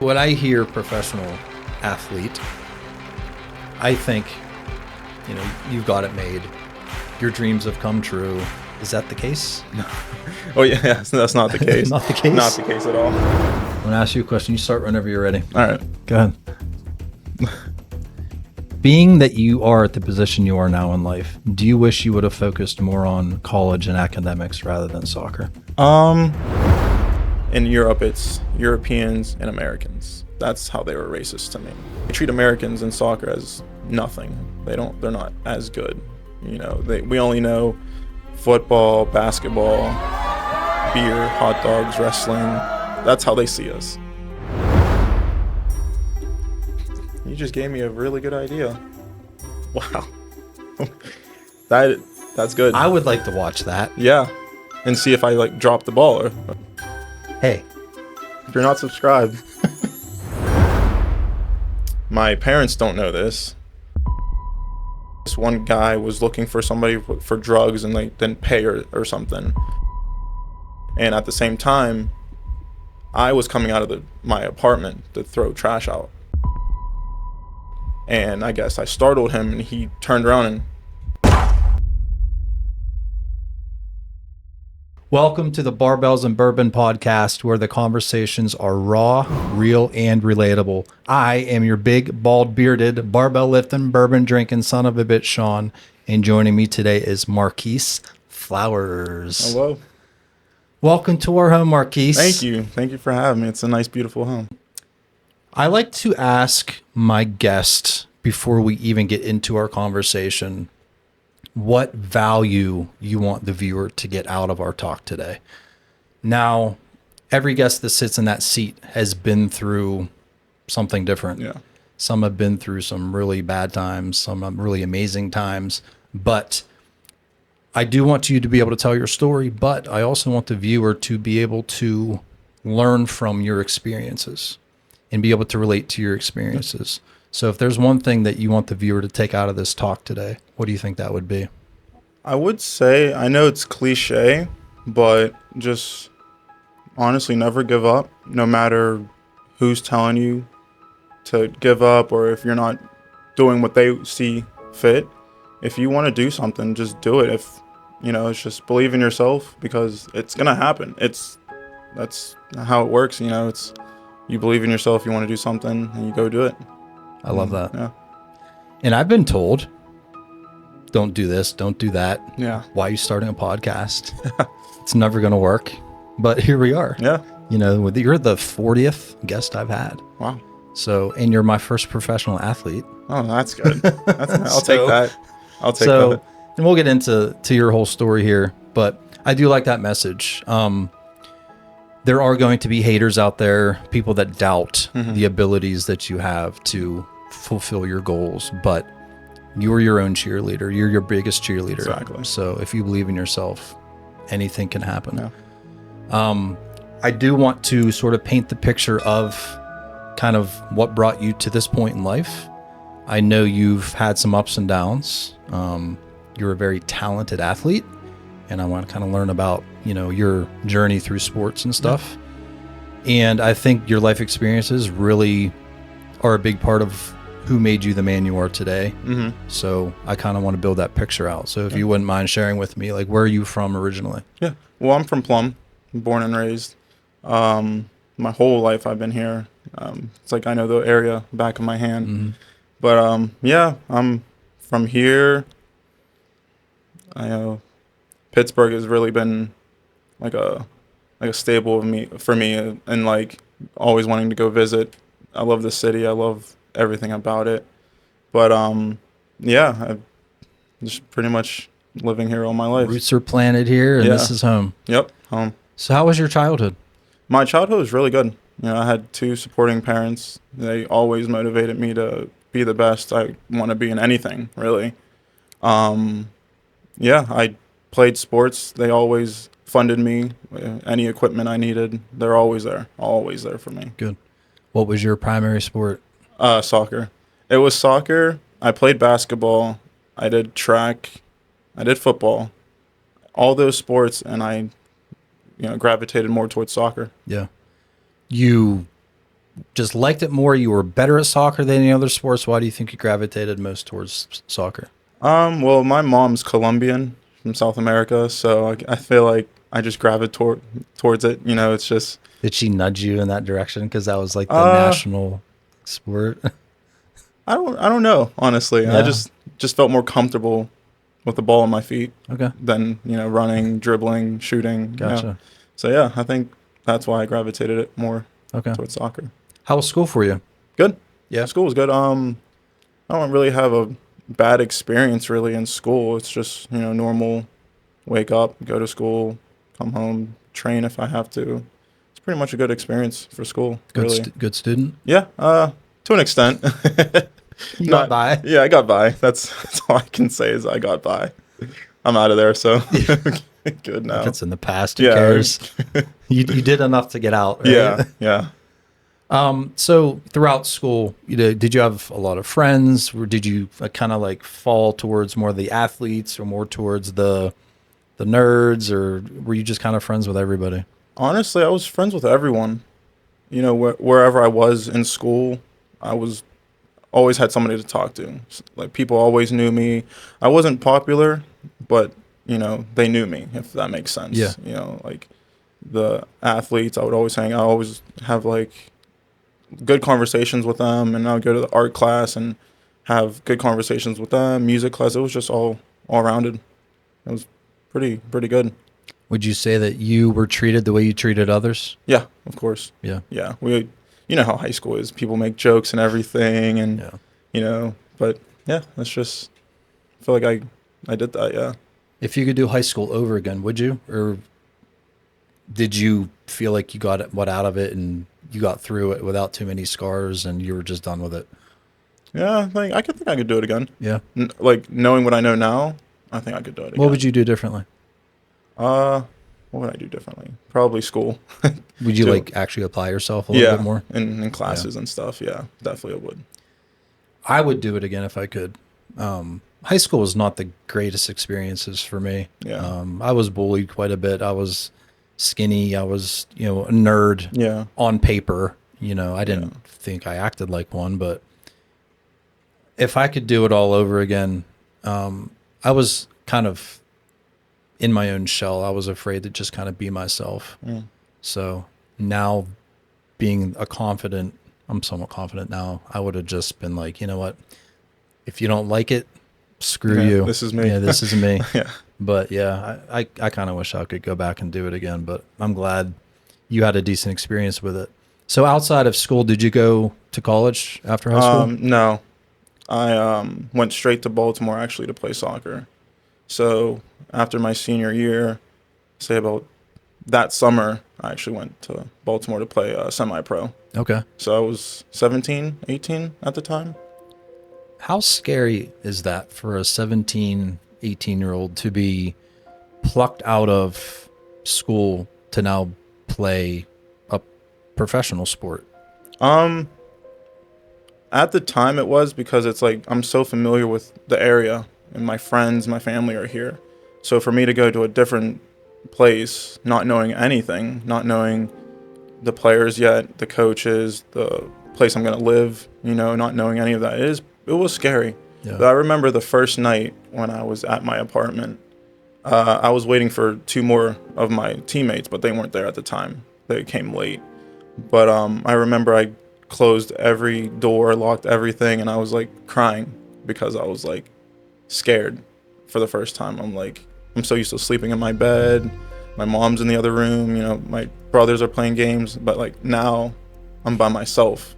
When I hear professional athlete, I think, you've got it made. Your dreams have come true. Is that the case? No. Oh, yeah, that's not the case. Not the case? Not the case at all. I'm going to ask you a question. You start whenever you're ready. All right. Go ahead. Being that you are at the position you are now in life, do you wish you would have focused more on college and academics rather than soccer? In Europe, it's Europeans and Americans. That's how they were racist to me. They treat Americans in soccer as nothing. They're not as good. We only know football, basketball, beer, hot dogs, wrestling. That's how they see us. You just gave me a really good idea. Wow. That's good. I would like to watch that. Yeah. And see if I drop the ball. Or, Hey. if you're not subscribed. My parents don't know this. This one guy was looking for somebody for drugs and they didn't pay or something. And at the same time, I was coming out of my apartment to throw trash out. And I guess I startled him and he turned around and... Welcome to the Barbells and Bourbon podcast, where the conversations are raw, real, and relatable. I am your big, bald, bearded, barbell lifting, bourbon drinking son of a bitch, Shaun. And joining me today is Marquis Flowers. Hello. Welcome to our home, Marquis. Thank you. Thank you for having me. It's a nice, beautiful home. I like to ask my guest, before we even get into our conversation, what value you want the viewer to get out of our talk today. Now, every guest that sits in that seat has been through something different. Yeah. Some have been through some really bad times, some really amazing times, but I do want you to be able to tell your story, but I also want the viewer to be able to learn from your experiences and be able to relate to your experiences. So if there's one thing that you want the viewer to take out of this talk today, what do you think that would be? I would say, I know it's cliche, but just honestly never give up, no matter who's telling you to give up or if you're not doing what they see fit. If you want to do something, just do it. It's just believe in yourself, because it's going to happen. That's how it works. It's you believe in yourself, you want to do something, and you go do it. I love that. Yeah. And I've been told, don't do this, don't do that. Yeah. Why are you starting a podcast? It's never going to work. But here we are. Yeah. You're the 40th guest I've had. Wow. So, and you're my first professional athlete. Oh, that's good. I'll take that. I'll take that. And we'll get into your whole story here, but I do like that message. There are going to be haters out there, people that doubt the abilities that you have to fulfill your goals, but you're your own cheerleader. You're your biggest cheerleader. Exactly. So if you believe in yourself, anything can happen. Yeah. I do want to sort of paint the picture of kind of what brought you to this point in life. I know you've had some ups and downs. You're a very talented athlete, and I want to kind of learn about, your journey through sports and stuff. Yeah. And I think your life experiences really are a big part of who made you the man you are today. Mm-hmm. So I kind of want to build that picture out. So if you wouldn't mind sharing with me, where are you from originally? Yeah. Well, I'm from Plum, born and raised. My whole life I've been here. It's I know the area back of my hand. Mm-hmm. But yeah, I'm from here. I know Pittsburgh has really been like a staple for me, and always wanting to go visit. I love the city. I love everything about it. But yeah, I'm just pretty much living here all my life. Roots are planted here, and this is home. Yep, home. So how was your childhood? My childhood was really good. I had two supporting parents. They always motivated me to be the best I want to be in anything, really. Yeah, I played sports. They always funded me. Any equipment I needed, they're always there for me. Good. What was your primary sport? Soccer. It was soccer. I played basketball. I did track. I did football. All those sports, and I gravitated more towards soccer. Yeah. You just liked it more? You were better at soccer than any other sports? Why do you think you gravitated most towards soccer? Well, my mom's Colombian from South America, so I feel like I just gravitate towards it. You know, it's just. Did she nudge you in that direction? Because that was like the Uh, national sport. I don't know, honestly. I Yeah. just felt more comfortable with the ball on my feet Okay. than, running, dribbling, shooting. Gotcha. So yeah, I think that's why I gravitated it more Okay. towards soccer. How was school for you? Good. Yeah. School was good. I don't really have a bad experience really in school. It's just, normal, wake up, go to school, come home, train if I have to. It's pretty much a good experience for school, Good, really. good student. Yeah, to an extent. You got by. Yeah, I got by. That's all I can say is I got by. I'm out of there, so good now. If it's in the past, who Yeah. cares? You did enough to get out, right? Yeah, yeah. So throughout school, did you have a lot of friends, or did you kind of like fall towards more of the athletes, or more towards the nerds, or were you just kind of friends with everybody? Honestly, I was friends with everyone. Wherever I was in school, I was always had somebody to talk to. Like people always knew me. I wasn't popular, but they knew me, if that makes sense. Yeah. Like the athletes, I would always I always have like good conversations with them, and I would go to the art class and have good conversations with them. Music class, it was just all rounded. It was pretty good. Would you say that you were treated the way you treated others? Yeah, of course. Yeah. Yeah, you know how high school is. People make jokes and everything, and but yeah, that's just. I feel like I did that. Yeah. If you could do high school over again, would you? Or did you feel like you got what out of it and you got through it without too many scars and you were just done with it? Yeah, I think I could do it again. Yeah. Like knowing what I know now, I think I could do it again. What would you do differently? What would I do differently? Probably school. Would you Do- like actually apply yourself a little bit more? in classes and stuff. Yeah, definitely I would. I would do it again if I could. High school was not the greatest experiences for me. Yeah. I was bullied quite a bit. I was skinny. I was, a nerd Yeah. on paper. I didn't think I acted like one, but if I could do it all over again, I was kind of in my own shell. I was afraid to just kind of be myself. Mm. So now being I'm somewhat confident now. I would have just been like, you know what? If you don't like it, screw you. This is me. Yeah, this is me. Yeah. But yeah, I kind of wish I could go back and do it again, but I'm glad you had a decent experience with it. So outside of school, did you go to college after high school? No, I went straight to Baltimore actually to play soccer. So after my senior year, say about that summer, I actually went to Baltimore to play semi-pro. Okay. So I was 17, 18 at the time. How scary is that for a 17, 18-year-old to be plucked out of school to now play a professional sport? At the time it was because it's like I'm so familiar with the area and my friends, my family are here. So for me to go to a different place, not knowing anything, not knowing the players yet, the coaches, the place I'm going to live, not knowing any of that, it was scary. Yeah. But I remember the first night when I was at my apartment, I was waiting for two more of my teammates, but they weren't there at the time. They came late. But I remember I closed every door, locked everything, and I was like crying because I was like scared for the first time. I'm so used to sleeping in my bed. My mom's in the other room, my brothers are playing games, but like now I'm by myself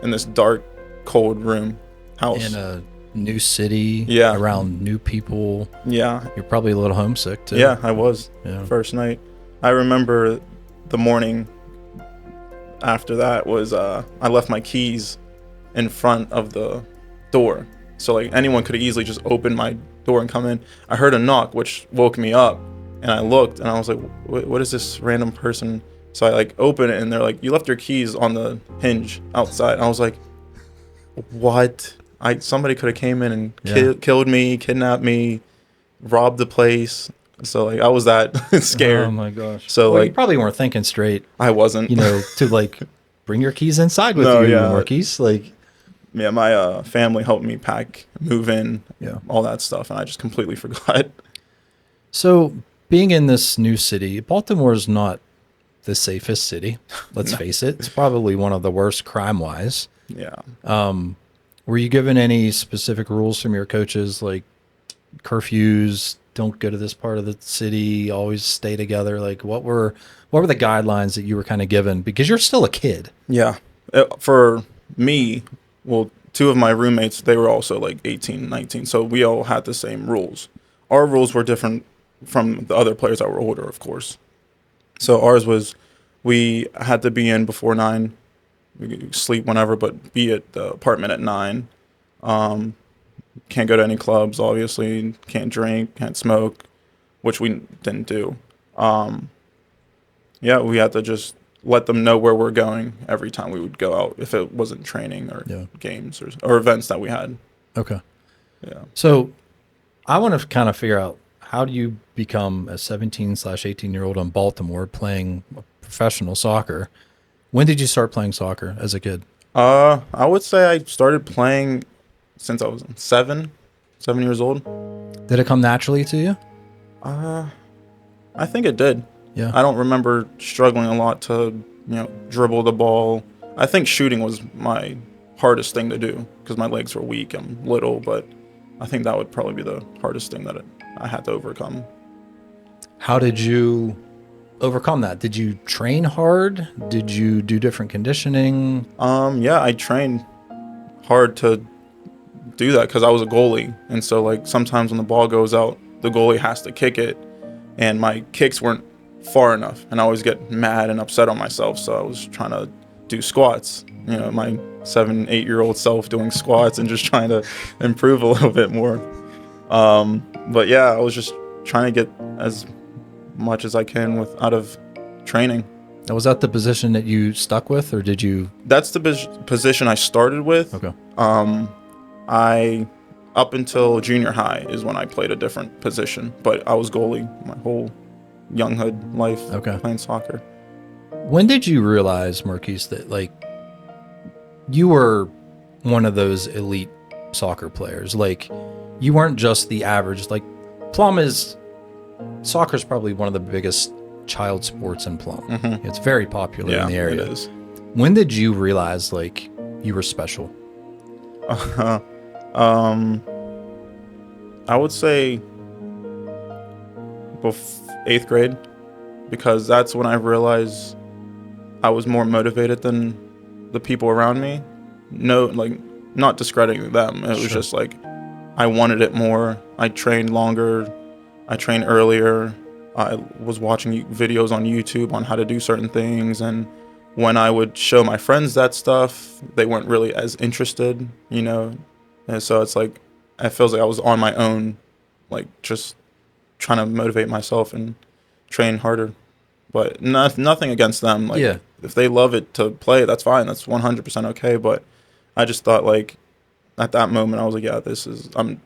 in this dark, cold room house. In a new city, Yeah. around new people. Yeah. You're probably a little homesick too. Yeah, I was. Yeah. First night. I remember the morning after that was I left my keys in front of the door. So like anyone could easily just open my door and come in. I heard a knock, which woke me up, and I looked and I was like, what is this random person? So I like open it and they're like, you left your keys on the hinge outside. And I was like, what? Somebody could have came in and killed me, kidnapped me, robbed the place. So like I was that scared. Oh my gosh. So Well, like you probably weren't thinking straight, I wasn't. to like bring your keys inside with No, you, yeah. Marquis. Like, Yeah, my family helped me pack, move in, yeah. all that stuff, and I just completely forgot. So being in this new city, Baltimore is not the safest city. Let's face it. It's probably one of the worst crime-wise. Yeah. Were you given any specific rules from your coaches, like curfews, don't go to this part of the city, always stay together? Like, what were the guidelines that you were kind of given? Because you're still a kid. Yeah. For me, well, two of my roommates, they were also like 18, 19, so we all had the same rules. Our rules were different from the other players that were older, of course. So ours was we had to be in before 9. We could sleep whenever, but be at the apartment at 9. Can't go to any clubs, obviously. Can't drink, can't smoke, which we didn't do. Yeah, we had to just let them know where we're going every time we would go out, if it wasn't training or games or events that we had. Okay. Yeah. So I want to kind of figure out, how do you become a 17/18-year-old in Baltimore playing professional soccer? When did you start playing soccer as a kid? I would say I started playing since I was 7 years old. Did it come naturally to you? I think it did. Yeah. I don't remember struggling a lot to, dribble the ball. I think shooting was my hardest thing to do because my legs were weak. I'm little, but I think that would probably be the hardest thing that I had to overcome. How did you overcome that? Did you train hard? Did you do different conditioning? Yeah, I trained hard to do that because I was a goalie. And so, like, sometimes when the ball goes out, the goalie has to kick it. And my kicks weren't far enough. And I always get mad and upset on myself. So I was trying to do squats. My 7, 8-year-old self doing squats and just trying to improve a little bit more. But yeah, I was just trying to get as much as I can out of training. Was that the position that you stuck with, or did you? That's the position I started with. Okay. I up until junior high is when I played a different position, but I was goalie my whole younghood life. Okay. Playing soccer. When did you realize, Marquis, that like you were one of those elite soccer players? Like, you weren't just the average. Like, soccer is probably one of the biggest child sports in Plum. Mm-hmm. It's very popular in the area. It is. When did you realize like you were special? I would say 8th grade, because that's when I realized I was more motivated than the people around me. No, like, not discrediting them. It was just like I wanted it more. I trained longer. I trained earlier. I was watching videos on YouTube on how to do certain things, and when I would show my friends that stuff, they weren't really as interested, And so it's like, it feels like I was on my own, like, just trying to motivate myself and train harder. But nothing against them. Like, if they love it to play, that's fine. That's 100% okay. But I just thought, like, at that moment, I was like, I'm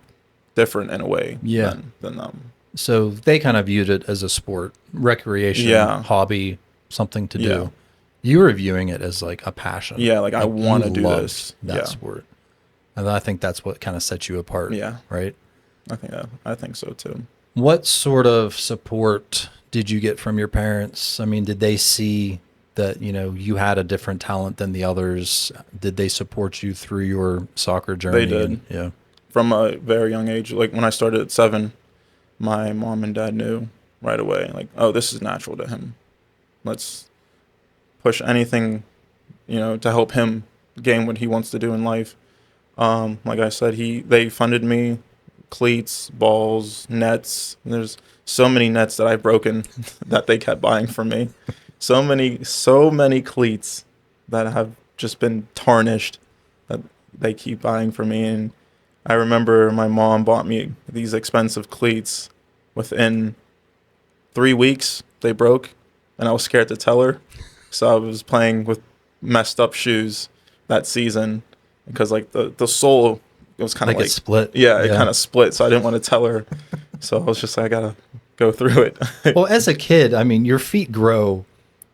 different in a way than them. So they kind of viewed it as a sport, recreation, hobby, something to do. You were viewing it as like a passion. Yeah, like I want to do that sport. And I think that's what kind of sets you apart. Yeah. Right? I think so too. What sort of support did you get from your parents? I mean, did they see that, you had a different talent than the others? Did they support you through your soccer journey? They did. Yeah. From a very young age, like when I started at 7, my mom and dad knew right away, like, oh, this is natural to him. Let's push anything, to help him gain what he wants to do in life. Like I said, they funded me cleats, balls, nets. There's so many nets that I've broken that they kept buying for me. So many cleats that have just been tarnished that they keep buying for me. And I remember my mom bought me these expensive cleats. Within 3 weeks, they broke, and I was scared to tell her. So I was playing with messed up shoes that season because, like, the sole, it was kind of like split. Yeah, it kind of split, so I didn't want to tell her. So I was just like, I gotta go through it. Well, as a kid, I mean, your feet grow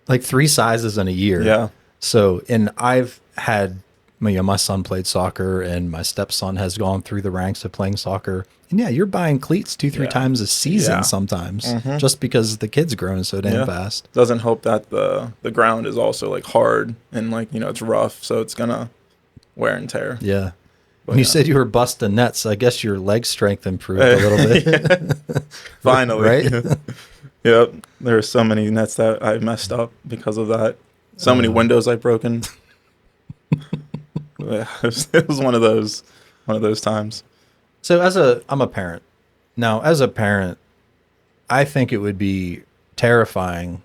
like 3 sizes in a year. Yeah. So, and I've had, my son played soccer and my stepson has gone through the ranks of playing soccer. And yeah, you're buying cleats 2-3 times a season sometimes just because the kid's growing so damn fast. Doesn't help that the ground is also like hard and like, it's rough. So it's going to wear and tear. Yeah. But When you said you were busting nets, I guess your leg strength improved a little bit. Finally. Right? Yep. There are so many nets that I messed up because of that. So many windows I've broken. Yeah, it was one of those times. So I'm a parent. Now, as a parent, I think it would be terrifying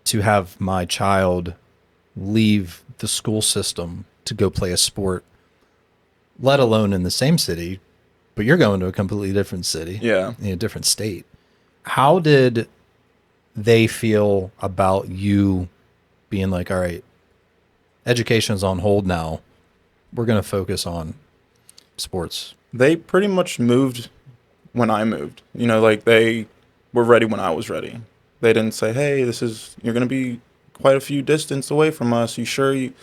to have my child leave the school system to go play a sport, let alone in the same city, but you're going to a completely different city, Yeah. in a different state. How did they feel about you being like, all right, education's on hold now. We're going to focus on sports. They pretty much moved when I moved. Like they were ready when I was ready. They didn't say, "Hey, you're going to be quite a few distance away from us. You sure you?"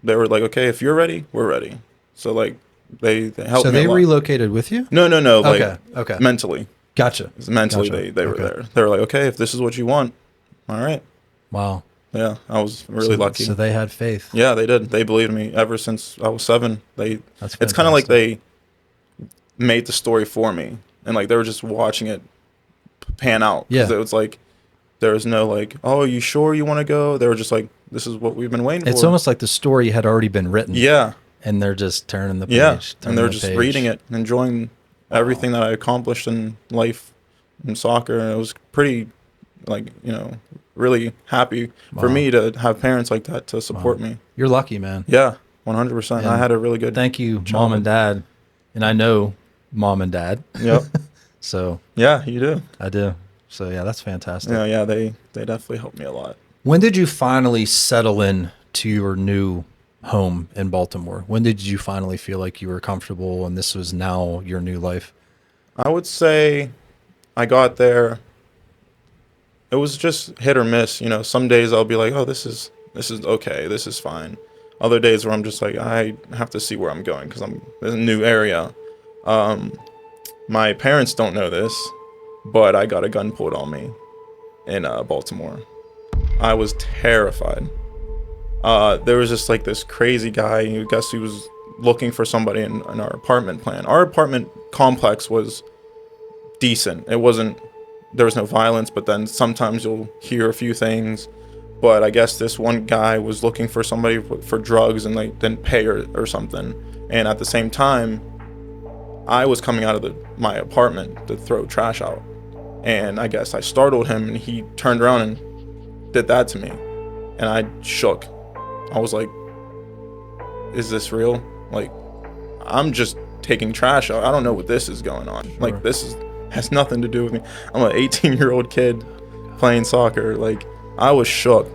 They were like, "Okay, if you're ready, we're ready." So like they helped me a lot. So they relocated with you? No. Okay. Like mentally. Gotcha. Mentally they were there. They were like, "Okay, if this is what you want, all right." Wow. Yeah, I was really lucky. So they had faith. Yeah, they did. They believed in me ever since I was 7. It's kind of like they made the story for me, and like they were just watching it pan out. Yeah. It was like there was no like, "Oh, are you sure you want to go?" They were just like, "This is what we've been waiting for." It's almost like the story had already been written. Yeah. And they're just turning the page. Yeah, and they're just reading it, enjoying everything that I accomplished in life, in soccer, and it was pretty, like, really happy for me to have parents like that to support me. You're lucky, man. Yeah, 100%. I had a really good Thank you, childhood. Mom and Dad. And I know Mom and Dad. Yep. So yeah, you do. I do. So yeah, that's fantastic. Yeah, they definitely helped me a lot. When did you finally settle in to your new home in Baltimore? When did you finally feel like you were comfortable and this was now your new life? I would say I got there. It was just hit or miss. Some days I'll be like, "Oh, this is okay. This is fine." Other days where I'm just like, I have to see where I'm going because I'm in a new area. My parents don't know this, but I got a gun pulled on me in Baltimore. I was terrified. There was just like this crazy guy. I guess he was looking for somebody in our apartment plan. Our apartment complex was decent. There was no violence, but then sometimes you'll hear a few things. But I guess this one guy was looking for somebody for drugs and like didn't pay or something. And at the same time, I was coming out of my apartment to throw trash out. And I guess I startled him and he turned around and did that to me. And I shook. I was like, "Is this real? Like, I'm just taking trash out. I don't know what this is going on. Sure. Like, has nothing to do with me. I'm an 18-year-old kid playing soccer. Like, I was shook.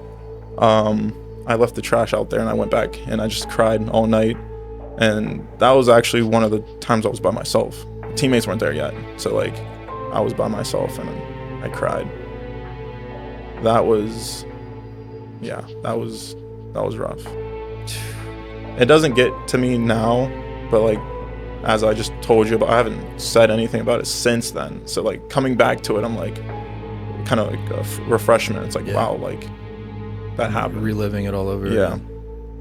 I left the trash out there and I went back and I just cried all night. And that was actually one of the times I was by myself. Teammates weren't there yet. So, like, I was by myself and I cried. That was rough. It doesn't get to me now, but like, as I just told you about, I haven't said anything about it since then. So like coming back to it, I'm like, kind of like a refreshment. It's like, wow, like that happened. Reliving it all over. Yeah.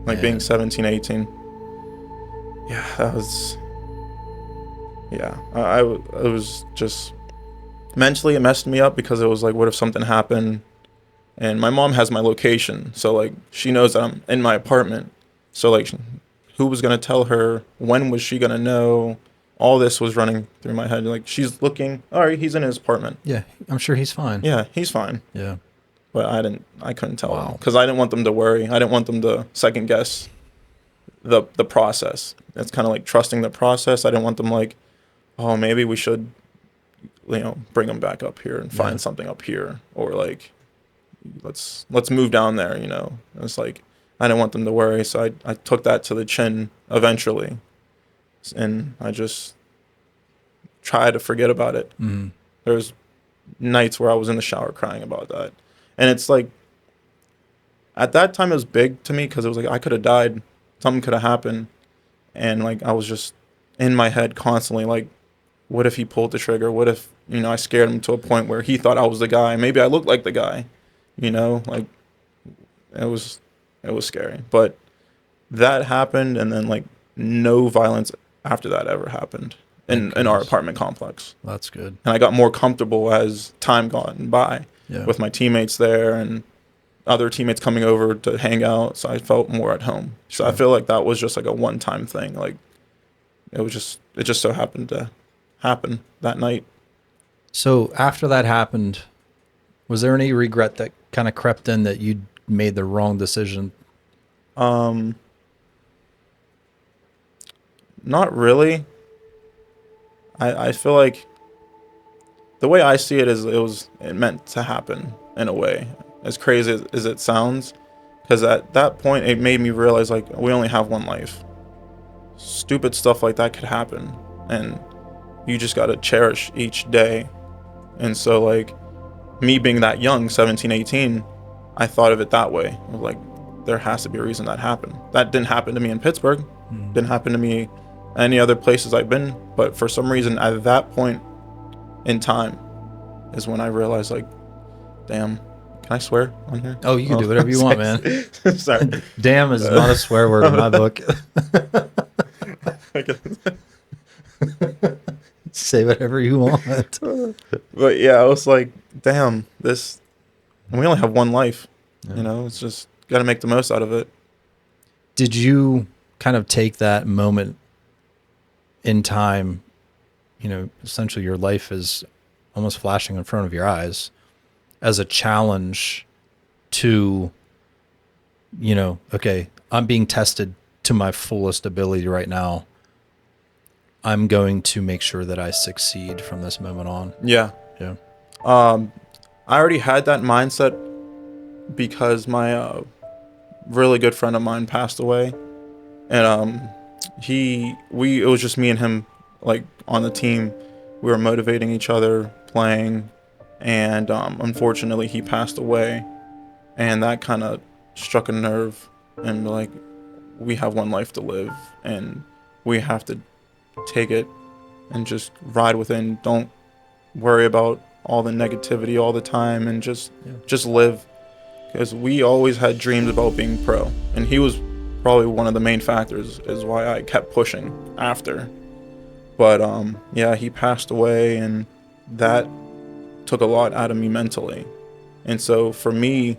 Like being 17, 18. Yeah, that was, I was just, mentally it messed me up because it was like, what if something happened? And my mom has my location. So like, she knows that I'm in my apartment. So like, who was going to tell her? When was she going to know? All this was running through my head. Like, she's looking, all right, he's in his apartment. Yeah, I'm sure he's fine. Yeah, he's fine. Yeah. But I couldn't tell them because I didn't want them to worry. I didn't want them to second guess the process. It's kind of like trusting the process. I didn't want them like, oh, maybe we should, bring them back up here and find something up here, or like, let's move down there. It's like, I didn't want them to worry, so I took that to the chin eventually, and I just tried to forget about it. Mm-hmm. There's nights where I was in the shower crying about that, and it's like, at that time it was big to me because it was like I could have died, something could have happened, and like I was just in my head constantly like, what if he pulled the trigger? What if, you know, I scared him to a point where he thought I was the guy? Maybe I looked like the guy, you know, like it was scary. But that happened, and then like no violence after that ever happened in our apartment complex. That's good. And I got more comfortable as time gone by with my teammates there and other teammates coming over to hang out. So I felt more at home. So I feel like that was just like a one-time thing. Like it just so happened to happen that night. So after that happened, was there any regret that kind of crept in that you made the wrong decision? Not really. I feel like the way I see it is it meant to happen in a way, as crazy as it sounds, because at that point it made me realize like we only have one life. Stupid stuff like that could happen, and you just got to cherish each day. And so like me being that young, 17, 18, I thought of it that way. I was like, there has to be a reason that happened. That didn't happen to me in Pittsburgh. Didn't happen to me any other places I've been. But for some reason, at that point in time is when I realized, like, damn, can I swear on here? Oh, you can do whatever you want, man. Sorry. Damn is not a swear word in my book. Say whatever you want. But yeah, I was like, damn, this, and we only have one life. You know, it's just got to make the most out of it. Did you kind of take that moment in time, you know, essentially your life is almost flashing in front of your eyes, as a challenge to, you know, okay, I'm being tested to my fullest ability right now. I'm going to make sure that I succeed from this moment on. Yeah. Yeah. I already had that mindset because my really good friend of mine passed away, and it was just me and him, like, on the team. We were motivating each other, playing, and unfortunately he passed away, and that kind of struck a nerve. And like, we have one life to live, and we have to take it and just ride with it, and don't worry about all the negativity all the time, and just live. Because we always had dreams about being pro, and he was probably one of the main factors is why I kept pushing after. But yeah, he passed away, and that took a lot out of me mentally. And so for me,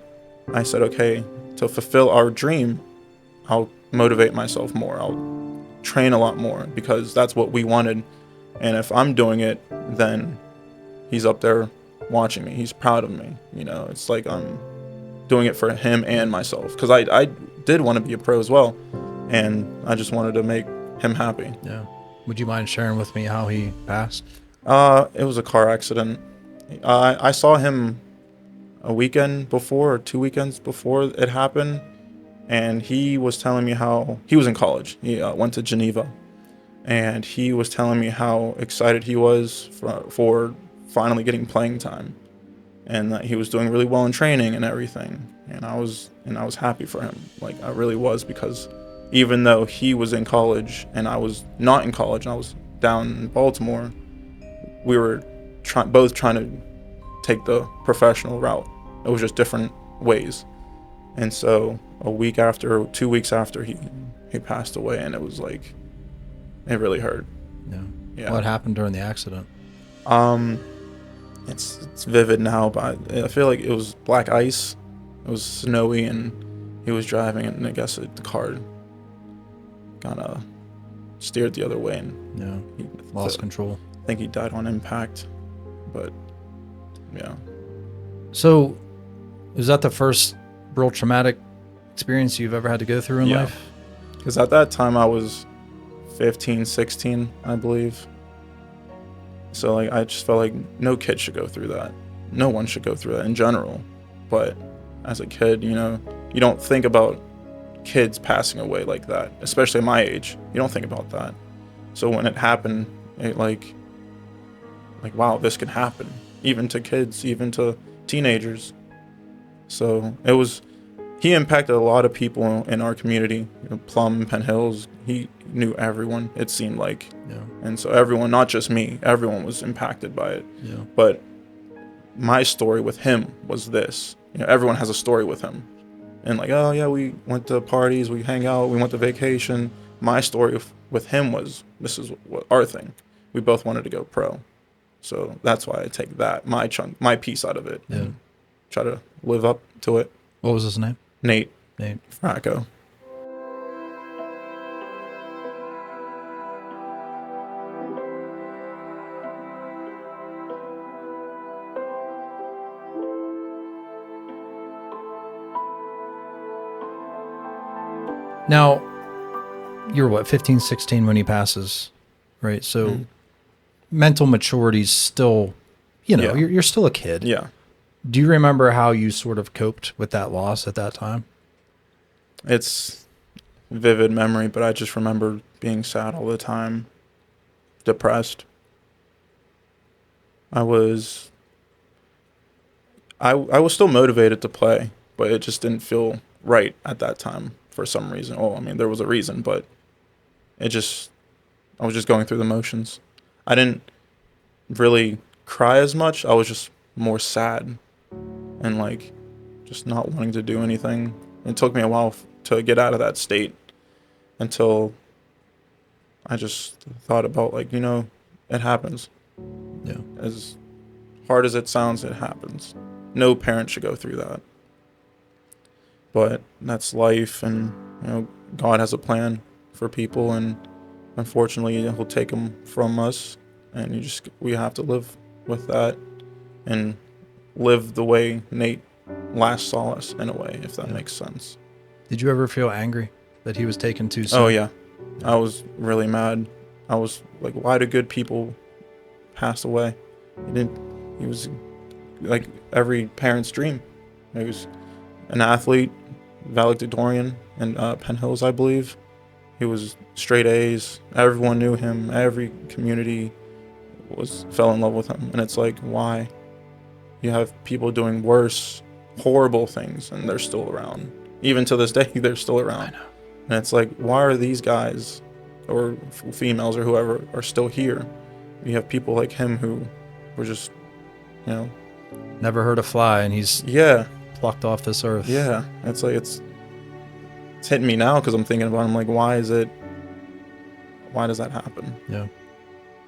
I said, okay, to fulfill our dream, I'll motivate myself more. I'll train a lot more, because that's what we wanted. And if I'm doing it, then he's up there watching me. He's proud of me. You know, it's like I'm doing it for him and myself, because I did want to be a pro as well, and I just wanted to make him happy. Yeah. Would you mind sharing with me how he passed? It was a car accident. I saw him a weekend before, or 2 weekends before it happened, and he was telling me how he was in college. He went to Geneva, and he was telling me how excited he was for finally getting playing time, and that he was doing really well in training and everything. And I was happy for him. Like, I really was, because even though he was in college and I was not in college and I was down in Baltimore, we were both trying to take the professional route. It was just different ways. And so a week after, 2 weeks after he passed away, and it was like, it really hurt. Yeah. What happened during the accident? It's vivid now, but I feel like it was black ice. It was snowy, and he was driving, and I guess the car kind of steered the other way, and he lost control. I think he died on impact, but yeah. So, was that the first real traumatic experience you've ever had to go through in life? Because at that time I was 15, 16, I believe. So like, I just felt like no kid should go through that. No one should go through that in general. But as a kid, you know, you don't think about kids passing away like that, especially at my age. You don't think about that. So when it happened, it like wow, this can happen, even to kids, even to teenagers. So it was he impacted a lot of people in our community. You know, Plum, Penn Hills. He knew everyone. It seemed like, Yeah. and so everyone, not just me, everyone was impacted by it. Yeah. But my story with him was this. You know, everyone has a story with him, and like, oh yeah, we went to parties, we hang out, we went to vacation. My story with him was, this is what our thing. We both wanted to go pro, so that's why I take that my piece out of it, Yeah. and try to live up to it. What was his name? Nate Nate. Fracco. Now, you're what, 15, 16 when he passes, right? So mental maturity's still, you know, Yeah. you're still a kid. Yeah. Do you remember how you sort of coped with that loss at that time? It's vivid memory, but I just remember being sad all the time, depressed. I was still motivated to play, but it just didn't feel right at that time for some reason. Well, I mean, there was a reason, but I was just going through the motions. I didn't really cry as much. I was just more sad and like just not wanting to do anything. It took me a while to get out of that state until I just thought about, like, you know, it happens. Yeah. As hard as it sounds, it happens. No parent should go through that. But that's life, and you know, God has a plan for people, and unfortunately, He'll take them from us, and we have to live with that and live the way Nate last saw us, in a way, if that makes sense. Did you ever feel angry that he was taken too soon? Oh yeah, I was really mad. I was like, why do good people pass away? He was like every parent's dream. He was an athlete, valedictorian in Penn Hills, I believe. He was straight A's. Everyone knew him. Every community fell in love with him. And it's like, why? You have people doing worse, horrible things, and they're still around. Even to this day, they're still around. I know. And it's like, why are these guys, or females, or whoever, are still here? You have people like him who were just, you know. Never hurt a fly, and he's plucked off this earth. Yeah. It's like, it's hitting me now because I'm thinking about it. I'm like, why does that happen? Yeah.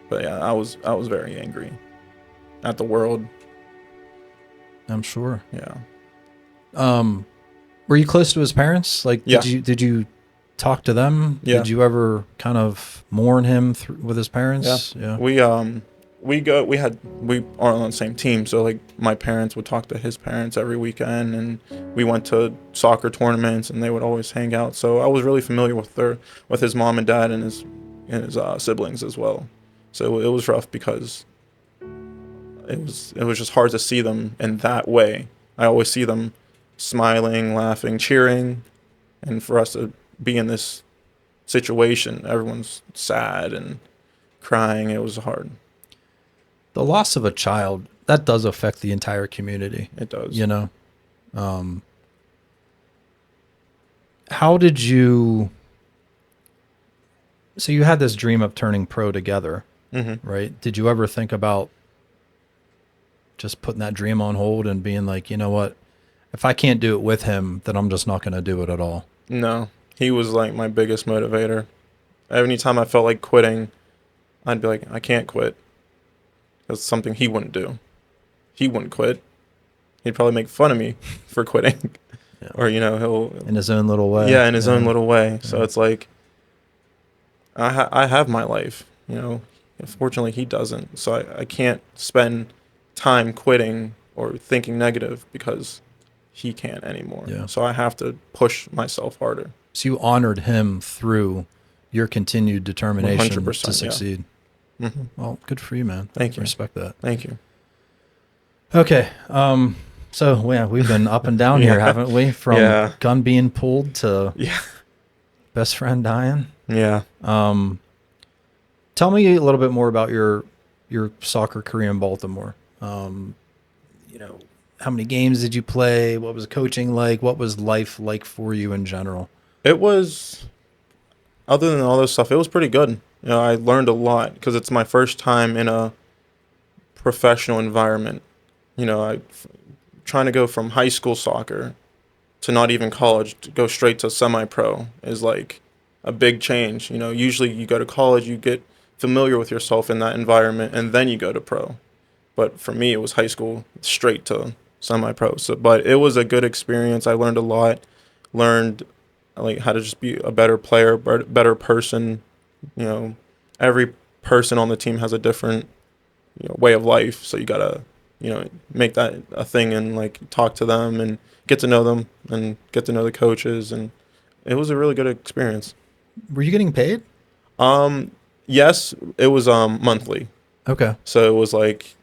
But yeah, I was very angry at the world. I'm sure. Yeah. Were you close to his parents? Like, Yeah. did you talk to them? Yeah. Did you ever kind of mourn him with his parents? Yeah. Yeah. We are on the same team, so like my parents would talk to his parents every weekend, and we went to soccer tournaments, and they would always hang out. So I was really familiar with his mom and dad and his siblings as well. So it was rough because it was just hard to see them in that way. I always see them smiling, laughing, cheering, and for us to be in this situation, everyone's sad and crying. It was hard. The loss of a child, that does affect the entire community. It does. You know? How did you... So you had this dream of turning pro together, right? Did you ever think about just putting that dream on hold and being like, you know what? If I can't do it with him, then I'm just not going to do it at all. No. He was like my biggest motivator. Anytime I felt like quitting, I'd be like, I can't quit. That's something he wouldn't do. He wouldn't quit. He'd probably make fun of me for quitting. Yeah. Or, you know, he'll... In his own little way. Yeah, in his own little way. Yeah. So it's like, I have my life, you know. Unfortunately, he doesn't. So I can't spend time quitting or thinking negative because he can't anymore. Yeah. So I have to push myself harder. So you honored him through your continued determination 100%, to succeed. Yeah. Well, good for you, man. Thank you. Respect that. Thank you. Okay. So yeah, we've been up and down here, haven't we? From gun being pulled to best friend dying. Yeah. Tell me a little bit more about your soccer career in Baltimore. You know, how many games did you play? What was coaching like? What was life like for you in general? It was, other than all this stuff, it was pretty good. I learned a lot because it's my first time in a professional environment. Trying to go from high school soccer to not even college to go straight to semi-pro is like a big change. Usually you go to college, you get familiar with yourself in that environment, and then you go to pro. But for me, it was high school straight to semi-pro. So, but it was a good experience. I learned a lot. Learned like how to just be a better player, better person. You know, every person on the team has a different way of life. So you gotta make that a thing and like talk to them and get to know them and get to know the coaches, and it was a really good experience. Were you getting paid? Yes, it was monthly. Okay. So it was like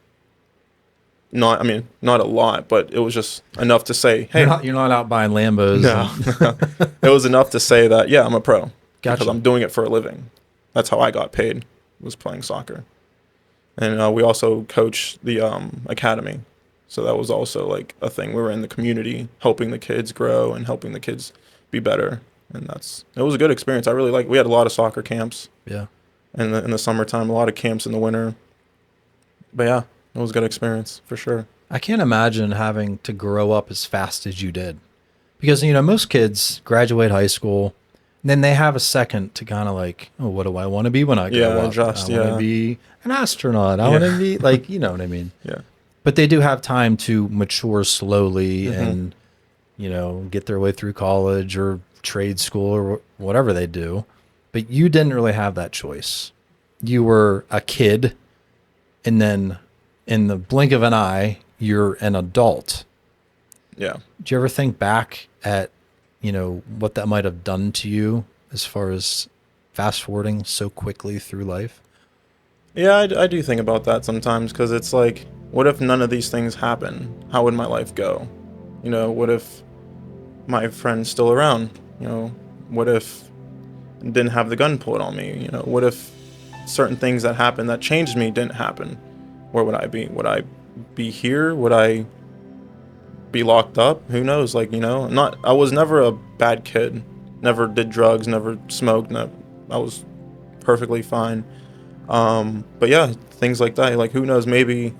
not a lot, but it was just enough to say, hey, You're not out buying Lambos. no. It was enough to say that, yeah, I'm a pro. Gotcha. Because I'm doing it for a living. That's how I got paid, was playing soccer. And we also coached the academy. So that was also like a thing. We were in the community helping the kids grow and helping the kids be better. And it was a good experience. I really we had a lot of soccer camps. Yeah. In the summertime, a lot of camps in the winter. But yeah, it was a good experience for sure. I can't imagine having to grow up as fast as you did, because most kids graduate high school, and then they have a second to kind of like, oh, what do I want to be when I grow up? I want to be an astronaut. I want to be like, you know what I mean? Yeah. But they do have time to mature slowly and get their way through college or trade school or whatever they do. But you didn't really have that choice. You were a kid, and then in the blink of an eye, you're an adult. Yeah. Do you ever think back at, what that might have done to you as far as fast forwarding so quickly through life? Yeah, I do think about that sometimes, because it's like, what if none of these things happen? How would my life go? What if my friend's still around? What if I didn't have the gun pulled on me? What if certain things that happened that changed me didn't happen? Where would I be? Would I be here? Would I be locked up? Who knows? I was never a bad kid. Never did drugs, never smoked. I was perfectly fine. But yeah, things like that. Like, who knows? Maybe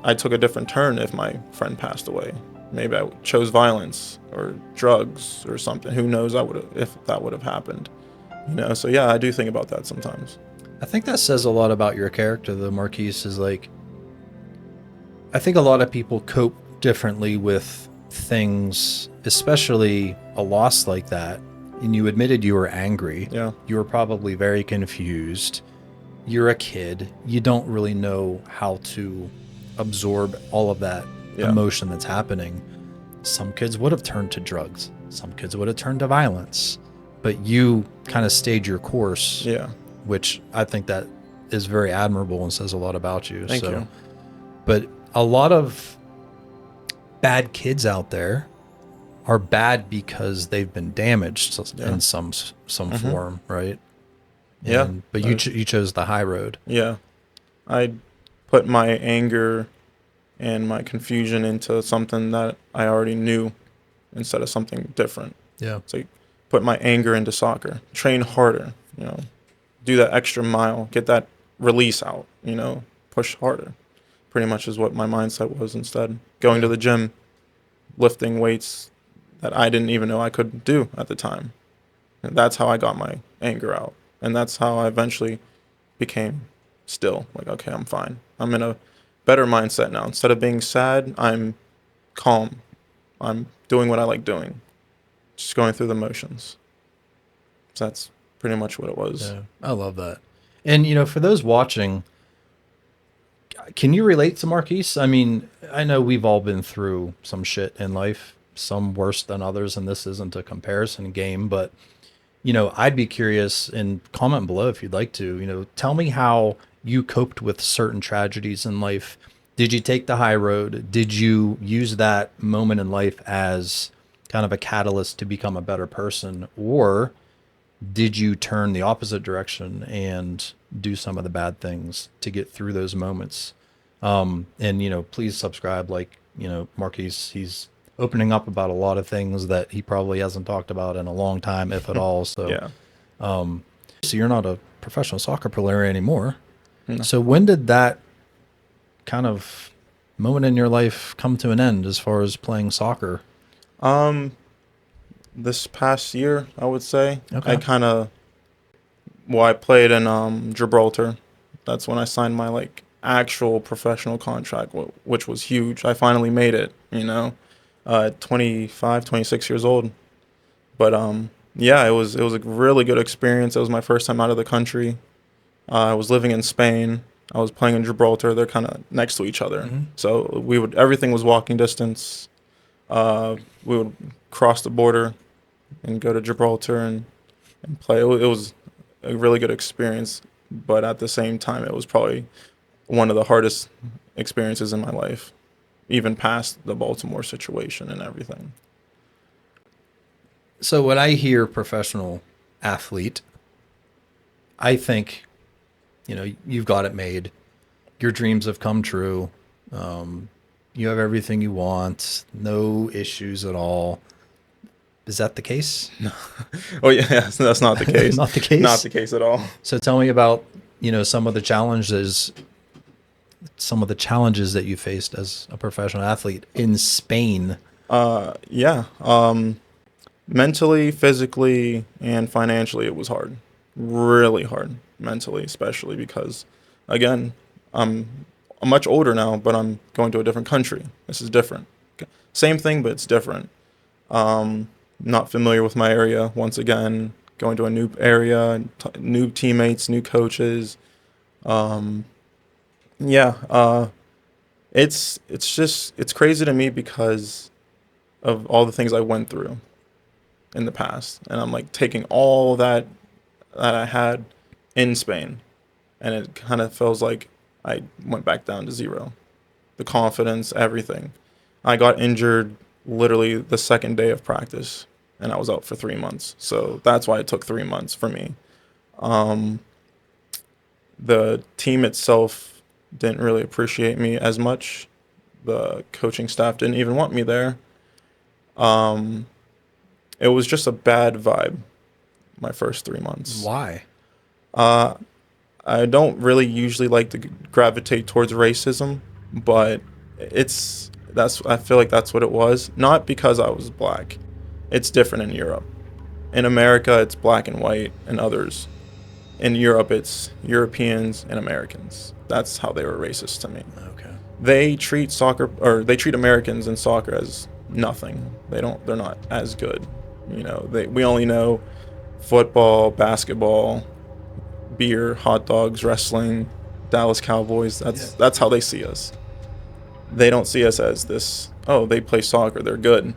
I took a different turn if my friend passed away. Maybe I chose violence or drugs or something. Who knows? If that would have happened. So yeah, I do think about that sometimes. I think that says a lot about your character, though, Marquis, is like, I think a lot of people cope differently with things, especially a loss like that. And you admitted you were angry. Yeah. You were probably very confused. You're a kid. You don't really know how to absorb all of that emotion that's happening. Some kids would have turned to drugs. Some kids would have turned to violence. But you kind of stayed your course. Yeah. Which I think that is very admirable and says a lot about you. Thank you. But a lot of bad kids out there are bad because they've been damaged in some form, right? Yeah. But you chose the high road. Yeah. I put my anger and my confusion into something that I already knew instead of something different. Yeah. So put my anger into soccer, train harder, do that extra mile, get that release out, push harder. Pretty much is what my mindset was instead. Going to the gym, lifting weights that I didn't even know I could do at the time. And that's how I got my anger out. And that's how I eventually became still. Like, okay, I'm fine. I'm in a better mindset now. Instead of being sad, I'm calm. I'm doing what I like doing. Just going through the motions. So that's pretty much what it was. Yeah, I love that. And, for those watching, can you relate to Marquis? I mean, I know we've all been through some shit in life, some worse than others, and this isn't a comparison game, but, I'd be curious, and comment below if you'd like to, tell me how you coped with certain tragedies in life. Did you take the high road? Did you use that moment in life as kind of a catalyst to become a better person? Or did you turn the opposite direction and do some of the bad things to get through those moments? And please subscribe, like, Marquis, he's opening up about a lot of things that he probably hasn't talked about in a long time, if at all. So, Yeah. So you're not a professional soccer player anymore. No. So when did that kind of moment in your life come to an end as far as playing soccer? This past year, I would say. Okay. I played in Gibraltar. That's when I signed my like actual professional contract, which was huge. I finally made it, at 25, 26 years old. But yeah, it was a really good experience. It was my first time out of the country. I was living in Spain. I was playing in Gibraltar. They're kind of next to each other. Mm-hmm. So everything was walking distance. We would cross the border and go to Gibraltar and play. It was a really good experience, but at the same time, it was probably one of the hardest experiences in my life, even past the Baltimore situation and everything. So when I hear professional athlete, I think, you've got it made. Your dreams have come true. You have everything you want. No issues at all. Is that the case? No. Oh yeah, that's not the case. Not the case? Not the case at all. So tell me about, some of the challenges that you faced as a professional athlete in Spain. Yeah. Mentally, physically, and financially, it was hard. Really hard. Mentally, especially because, again, I'm much older now, but I'm going to a different country. This is different. Same thing, but it's different. Not familiar with my area. Once again, going to a new area, new teammates, new coaches. It's crazy to me because of all the things I went through in the past, and I'm like taking all that I had in Spain, and it kind of feels like I went back down to zero. The confidence, everything. I got injured literally the second day of practice, and I was out for 3 months. So that's why it took 3 months for me. The team itself didn't really appreciate me as much. The coaching staff didn't even want me there. It was just a bad vibe my first 3 months. Why? I don't really usually like to gravitate towards racism, but I feel like that's what it was. Not because I was black. It's different in Europe. In America, it's black and white and others. In Europe, it's Europeans and Americans. That's how they were racist to me. Okay. They treat Americans in soccer as nothing. They're not as good. We only know football, basketball, beer, hot dogs, wrestling, Dallas Cowboys. That's how they see us. They don't see us as this, oh, they play soccer, they're good.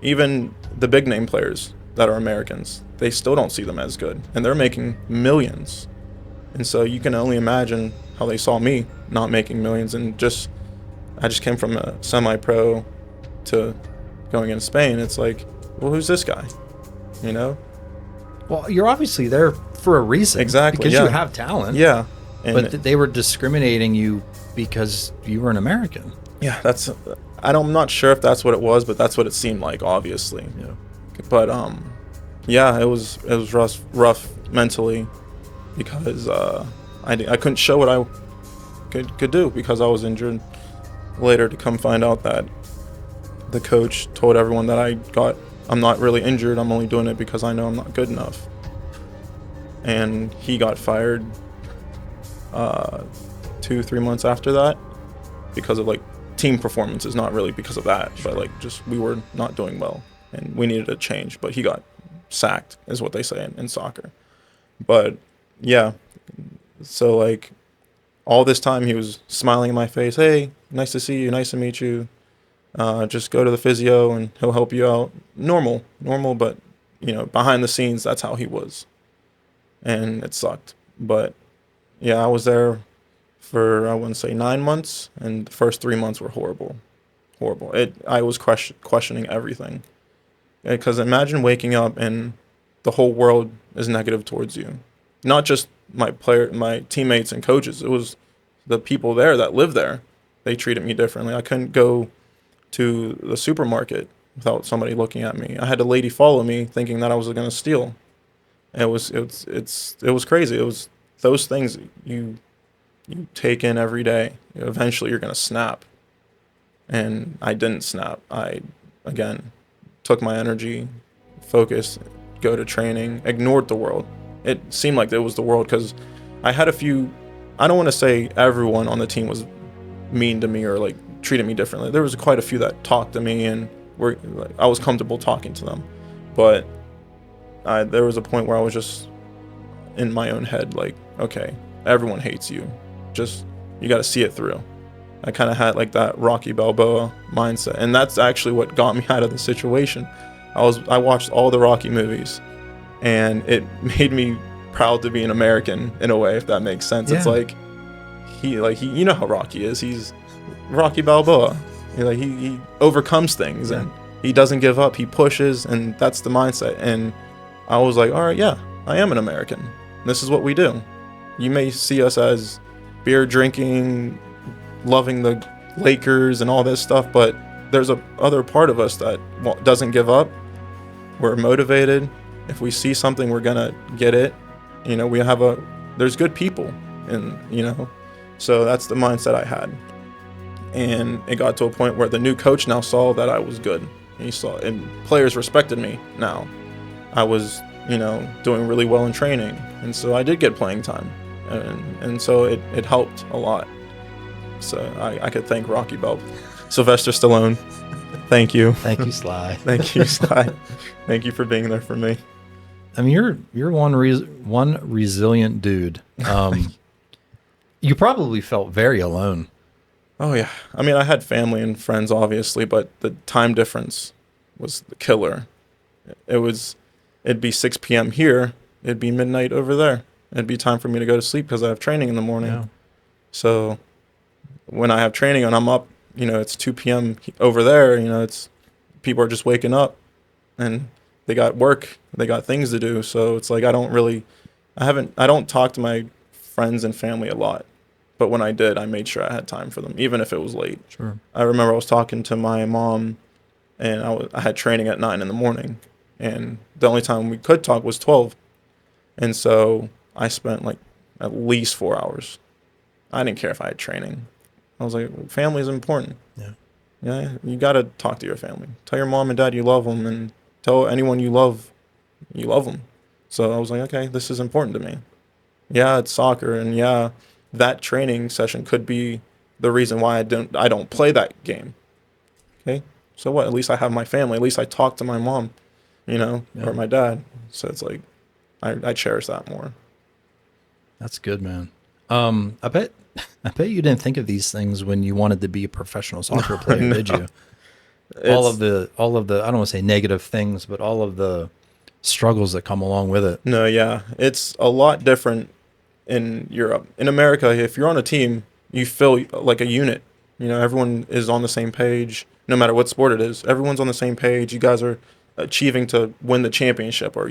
Even the big name players that are Americans, they still don't see them as good, and they're making millions. And so you can only imagine how they saw me not making millions. And I just came from a semi-pro to going in Spain. It's like, well, who's this guy? Well, you're obviously there for a reason. Exactly. Because yeah. you have talent. Yeah. But they were discriminating you because you were an American. Yeah, I'm not sure if that's what it was, but that's what it seemed like, obviously. Yeah. But yeah, it was rough mentally because I couldn't show what I could do because I was injured. Later to come find out that the coach told everyone that I'm not really injured. I'm only doing it because I know I'm not good enough. And he got fired 2-3 months after that because of like team performances, not really because of that, but like just we were not doing well and we needed a change. But he got sacked, is what they say in soccer. But yeah, so like all this time he was smiling in my face. Hey, nice to see you. Nice to meet you. Just go to the physio and he'll help you out. Normal, but behind the scenes, that's how he was. And it sucked. But yeah, I was there for, I wouldn't say 9 months, and the first 3 months were horrible. I was questioning everything. Because imagine waking up and the whole world is negative towards you. Not just my teammates and coaches. It was the people there that live there. they treated me differently. I couldn't go to the supermarket without somebody looking at me. I had a lady follow me thinking that I was going to steal. And it was crazy. It was those things you take in every day. Eventually you're going to snap. And I didn't snap. I, again, took my energy, focused, go to training, ignored the world. It seemed like it was the world because I had a few, I don't want to say everyone on the team was mean to me or like treated me differently. There was quite a few that talked to me and I was comfortable talking to them. But there was a point where I was just in my own head like, okay, everyone hates you. Just, you got to see it through. I kind of had like that Rocky Balboa mindset, and that's actually what got me out of the situation. I watched all the Rocky movies, and it made me proud to be an American in a way, if that makes sense. Yeah. It's like he you know how Rocky is. He's Rocky Balboa. He overcomes things, and he doesn't give up. He pushes, and that's the mindset. And I was like, all right, yeah, I am an American. This is what we do. You may see us as beer drinking, loving the Lakers and all this stuff, but there's a other part of us that doesn't give up. We're motivated. If we see something, we're gonna get it. There's good people, and so that's the mindset I had. And it got to a point where the new coach now saw that I was good. And players respected me now. I was, doing really well in training, and so I did get playing time, and so it helped a lot. So I could thank Rocky Balboa, Sylvester Stallone. Thank you. Thank you, Sly. Thank you, Sly. Thank you for being there for me. I mean, you're one resilient dude. You probably felt very alone. Oh yeah. I mean, I had family and friends, obviously, but the time difference was the killer. It'd be 6 p.m. here. It'd be midnight over there. It'd be time for me to go to sleep because I have training in the morning. Yeah. So when I have training and I'm up, it's 2 p.m. over there, it's people are just waking up and they got work, they got things to do. So it's like I don't talk to my friends and family a lot. But when I did, I made sure I had time for them, even if it was late. Sure. I remember I was talking to my mom, and I had training at 9 in the morning, and the only time we could talk was 12. And so I spent like at least 4 hours. I didn't care if I had training. I was like, family is important. Yeah. Yeah, you got to talk to your family. Tell your mom and dad you love them, and tell anyone you love them. So I was like, okay, this is important to me. Yeah, it's soccer, and yeah, that training session could be the reason why I don't play that game. Okay, so what? At least I have my family. At least I talk to my mom, or my dad. So it's like I cherish that more. That's good, man. I bet you didn't think of these things when you wanted to be a professional soccer player, no. Did you? All of the I don't want to say negative things, but all of the struggles that come along with it. No, yeah, it's a lot different in Europe. In America, if you're on a team, you feel like a unit. Everyone is on the same page, no matter what sport it is. Everyone's on the same page. You guys are achieving to win the championship, or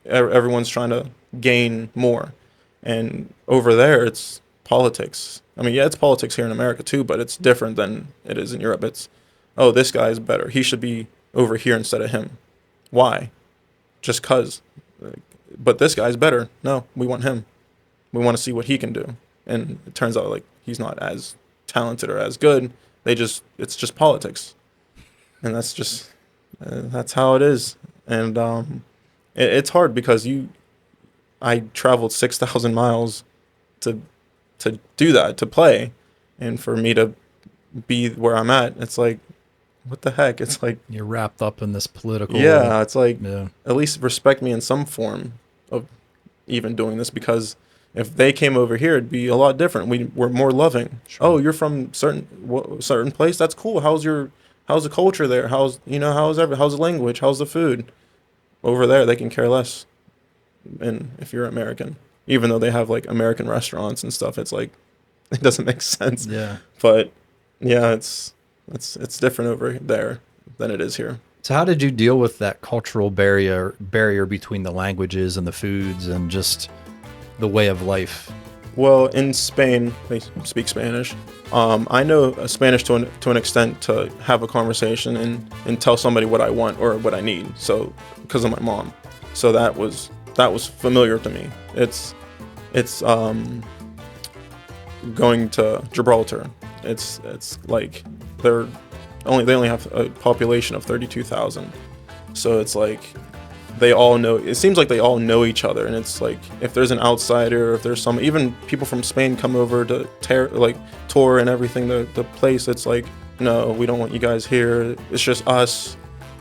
everyone's trying to gain more. And over there, it's politics. I mean, yeah, it's politics here in America too, but it's different than it is in Europe. It's, oh, this guy's better. He should be over here instead of him. Why? Just 'cause. But this guy's better. No, we want him. We want to see what he can do. And it turns out like he's not as talented or as good. It's just politics. And that's just, that's how it is. And it's hard because I traveled 6,000 miles to do that, to play. And for me to be where I'm at, it's like, what the heck? It's like you're wrapped up in this political. Yeah, it's like, at least respect me in some form of even doing this, because if they came over here, it'd be a lot different. We're more loving. Sure. Oh, you're from certain place. That's cool. How's the culture there? How's the language? How's the food? Over there, they can care less. And if you're American, even though they have like American restaurants and stuff, it's like it doesn't make sense. Yeah. But yeah, it's different over there than it is here. So how did you deal with that cultural barrier between the languages and the foods and just the way of life Well, in Spain, they speak Spanish. I know Spanish to an extent to have a conversation and tell somebody what I want or what I need. So, because of my mom, so that was familiar to me. It's going to Gibraltar. It's like they only have a population of 32,000. So it's like they all know. It seems like they all know each other, and it's like if there's an outsider, if there's some, even people from Spain come over to tour and everything, the place. It's like, no, we don't want you guys here. It's just us.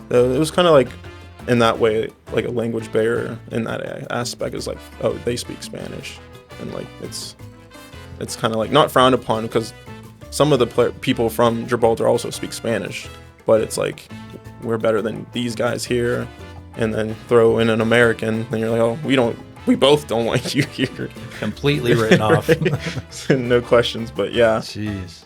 It was kind of like in that way, like a language barrier in that aspect. Is like, oh, they speak Spanish, and like it's kind of like not frowned upon because some of the people from Gibraltar also speak Spanish, but it's like we're better than these guys here. And then throw in an American, and you're like, oh, we both don't want you here. Completely written off. No questions, but yeah. Jeez.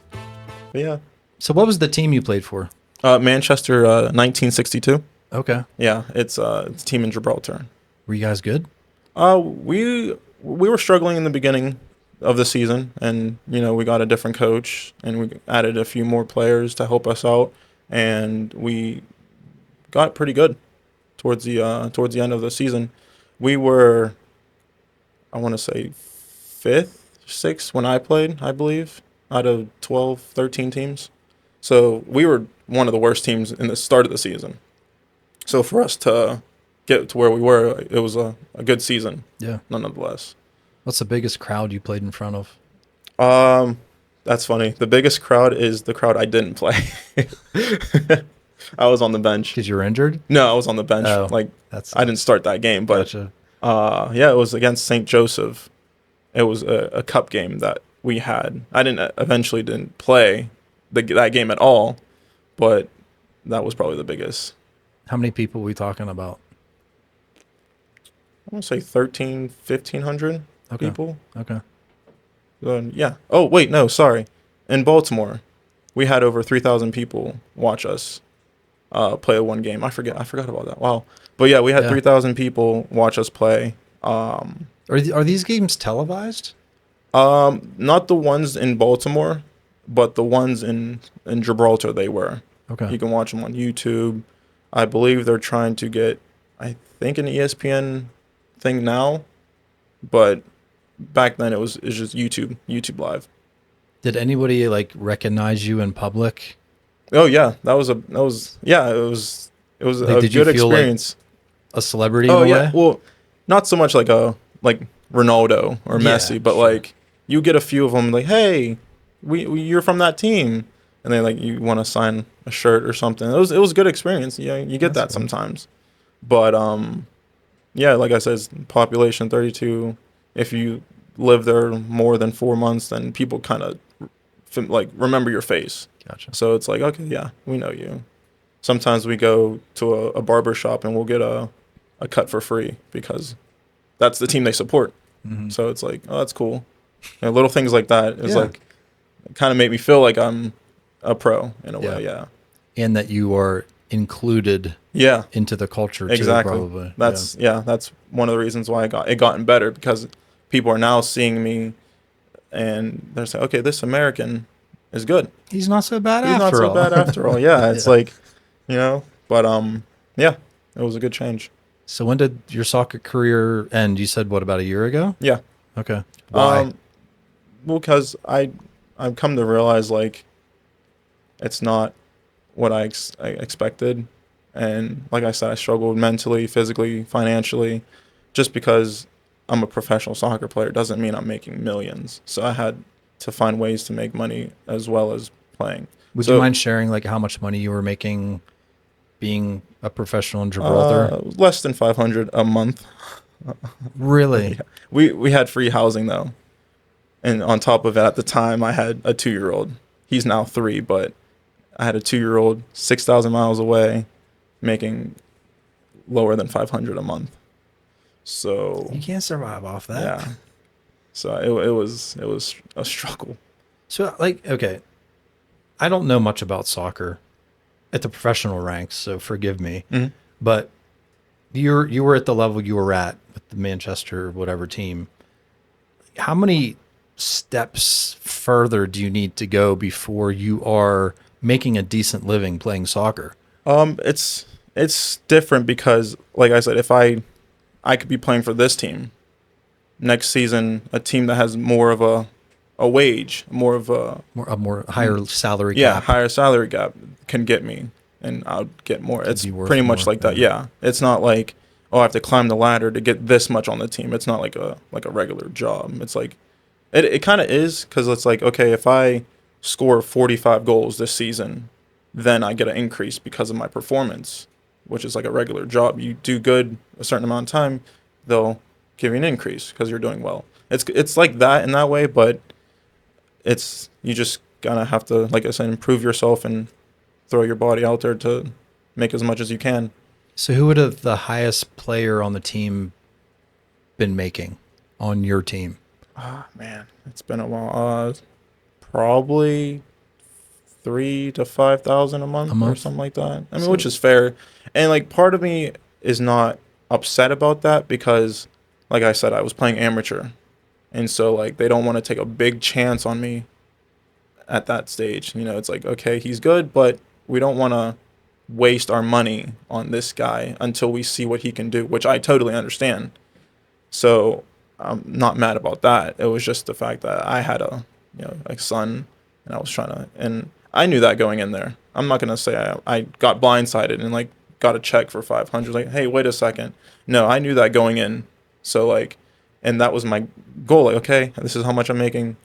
But yeah. So what was the team you played for? Manchester, 1962. Okay. Yeah, it's a team in Gibraltar. Were you guys good? We were struggling in the beginning of the season, and we got a different coach, and we added a few more players to help us out, and we got pretty good. Towards the end of the season, we were, I want to say, 5th, 6th when I played, I believe, out of 12, 13 teams. So we were one of the worst teams in the start of the season. So for us to get to where we were, it was a good season. Yeah. Nonetheless. What's the biggest crowd you played in front of? That's funny. The biggest crowd is the crowd I didn't play. I was on the bench. Because you were injured? No, I was on the bench. Oh, I didn't start that game, but gotcha. It was against St. Joseph. It was a cup game that we had. I eventually didn't play that game at all, but that was probably the biggest. How many people were we talking about? I want to say 1,500 people. Okay. Yeah. Oh, wait, no, sorry. In Baltimore, we had over 3,000 people watch us play one game. I forgot about that. Wow. But yeah, we had 3,000 people watch us play. Are these games televised? Not the ones in Baltimore, but the ones in Gibraltar, they were. Okay. You can watch them on YouTube. I believe they're trying to get, I think, an ESPN thing now, but back then it was just YouTube Live. Did anybody recognize you in public? Oh yeah, it was a good experience. Like a celebrity. Oh in a yeah, way? well, not so much like Ronaldo or Messi, but sure. You get a few of them like, hey, you're from that team, and they you want to sign a shirt or something. It was a good experience. Yeah, you get that cool. Sometimes, but yeah, like I said, it's population 32. If you live there more than 4 months, then people kind of remember your face. Gotcha. So it's like, okay, yeah, we know you. Sometimes we go to a barber shop and we'll get a cut for free because that's the team they support. Mm-hmm. So it's like, oh, that's cool. And little things like that is kind of make me feel like I'm a pro in a way. Yeah. And that you are included into the culture too, exactly. Probably. That's one of the reasons why it gotten better, because people are now seeing me and they're saying, okay, this American is good. He's not so bad He's after not so bad after all. Yeah, it's but yeah, it was a good change. So when did your soccer career end? You said, what, about a year ago? Yeah. Okay. Why? Well, because I've come to realize it's not what I expected, and like I said, I struggled mentally, physically, financially. Just because I'm a professional soccer player doesn't mean I'm making millions. So I had to find ways to make money as well as playing. Would you mind sharing how much money you were making being a professional in Gibraltar? Less than $500 a month. Really? Yeah. We had free housing though, and on top of it, at the time, I had a 2-year-old. He's now 3, but I had a 2-year-old 6,000 miles away, making lower than $500 a month. So you can't survive off that. Yeah. So it was a struggle. So okay, I don't know much about soccer at the professional ranks, so forgive me. Mm-hmm. But you were at the level you were at with the Manchester whatever team. How many steps further do you need to go before you are making a decent living playing soccer? It's different because, like I said, if I could be playing for this team next season, a team that has more of a wage, more of a More higher salary yeah, cap. higher salary gap can get me, and I'll get more. Could It's be worth pretty much more, like that. Yeah, it's not like, oh, I have to climb the ladder to get this much on the team. It's not like a regular job. It's like it kind of is, because it's like, okay, if I score 45 goals this season, then I get an increase because of my performance, which is like a regular job. You do good a certain amount of time, they'll give you an increase because you're doing well. It's like that in that way, but it's, you just gonna have to, like I said, improve yourself and throw your body out there to make as much as you can. So who would have the highest player on the team been making on your team? Ah, man, it's been a while. Probably 3 to 5 thousand a A month or month? something like that. I mean, So which is fair. And like, part of me is not upset about that because, like I said, I was playing amateur, and so like they don't want to take a big chance on me at that stage. You know, it's like, okay, he's good, but we don't want to waste our money on this guy until we see what he can do, which I totally understand. So I'm not mad about that. It was just the fact that I had a, a son, and I was trying to, and I knew that going in there. I'm not gonna say I got blindsided and like got a check for 500. Like, hey, wait a second. No, I knew that going in. So like, and that was my goal. Like, okay, this is how much I'm making.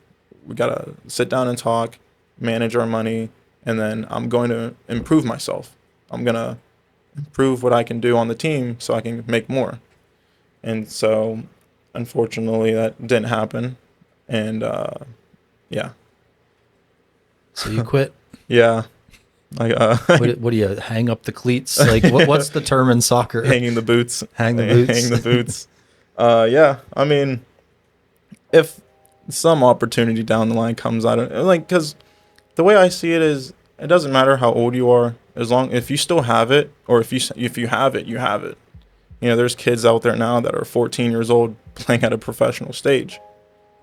We gotta sit down and talk, manage our money, and then I'm going to improve myself. I'm gonna improve what I can do on the team so I can make more. And so, unfortunately, that didn't happen. And yeah, so you quit? yeah, like What do you hang up the cleats? Like what's the term in soccer? hanging the boots, Hang the boots. hang the boots. Yeah, I mean, if some opportunity down the line comes out of, like, because the way I see it is, it doesn't matter how old you are, as long if you still have it, or if you have it, you have it. You know, there's kids out there now that are 14 years old playing at a professional stage,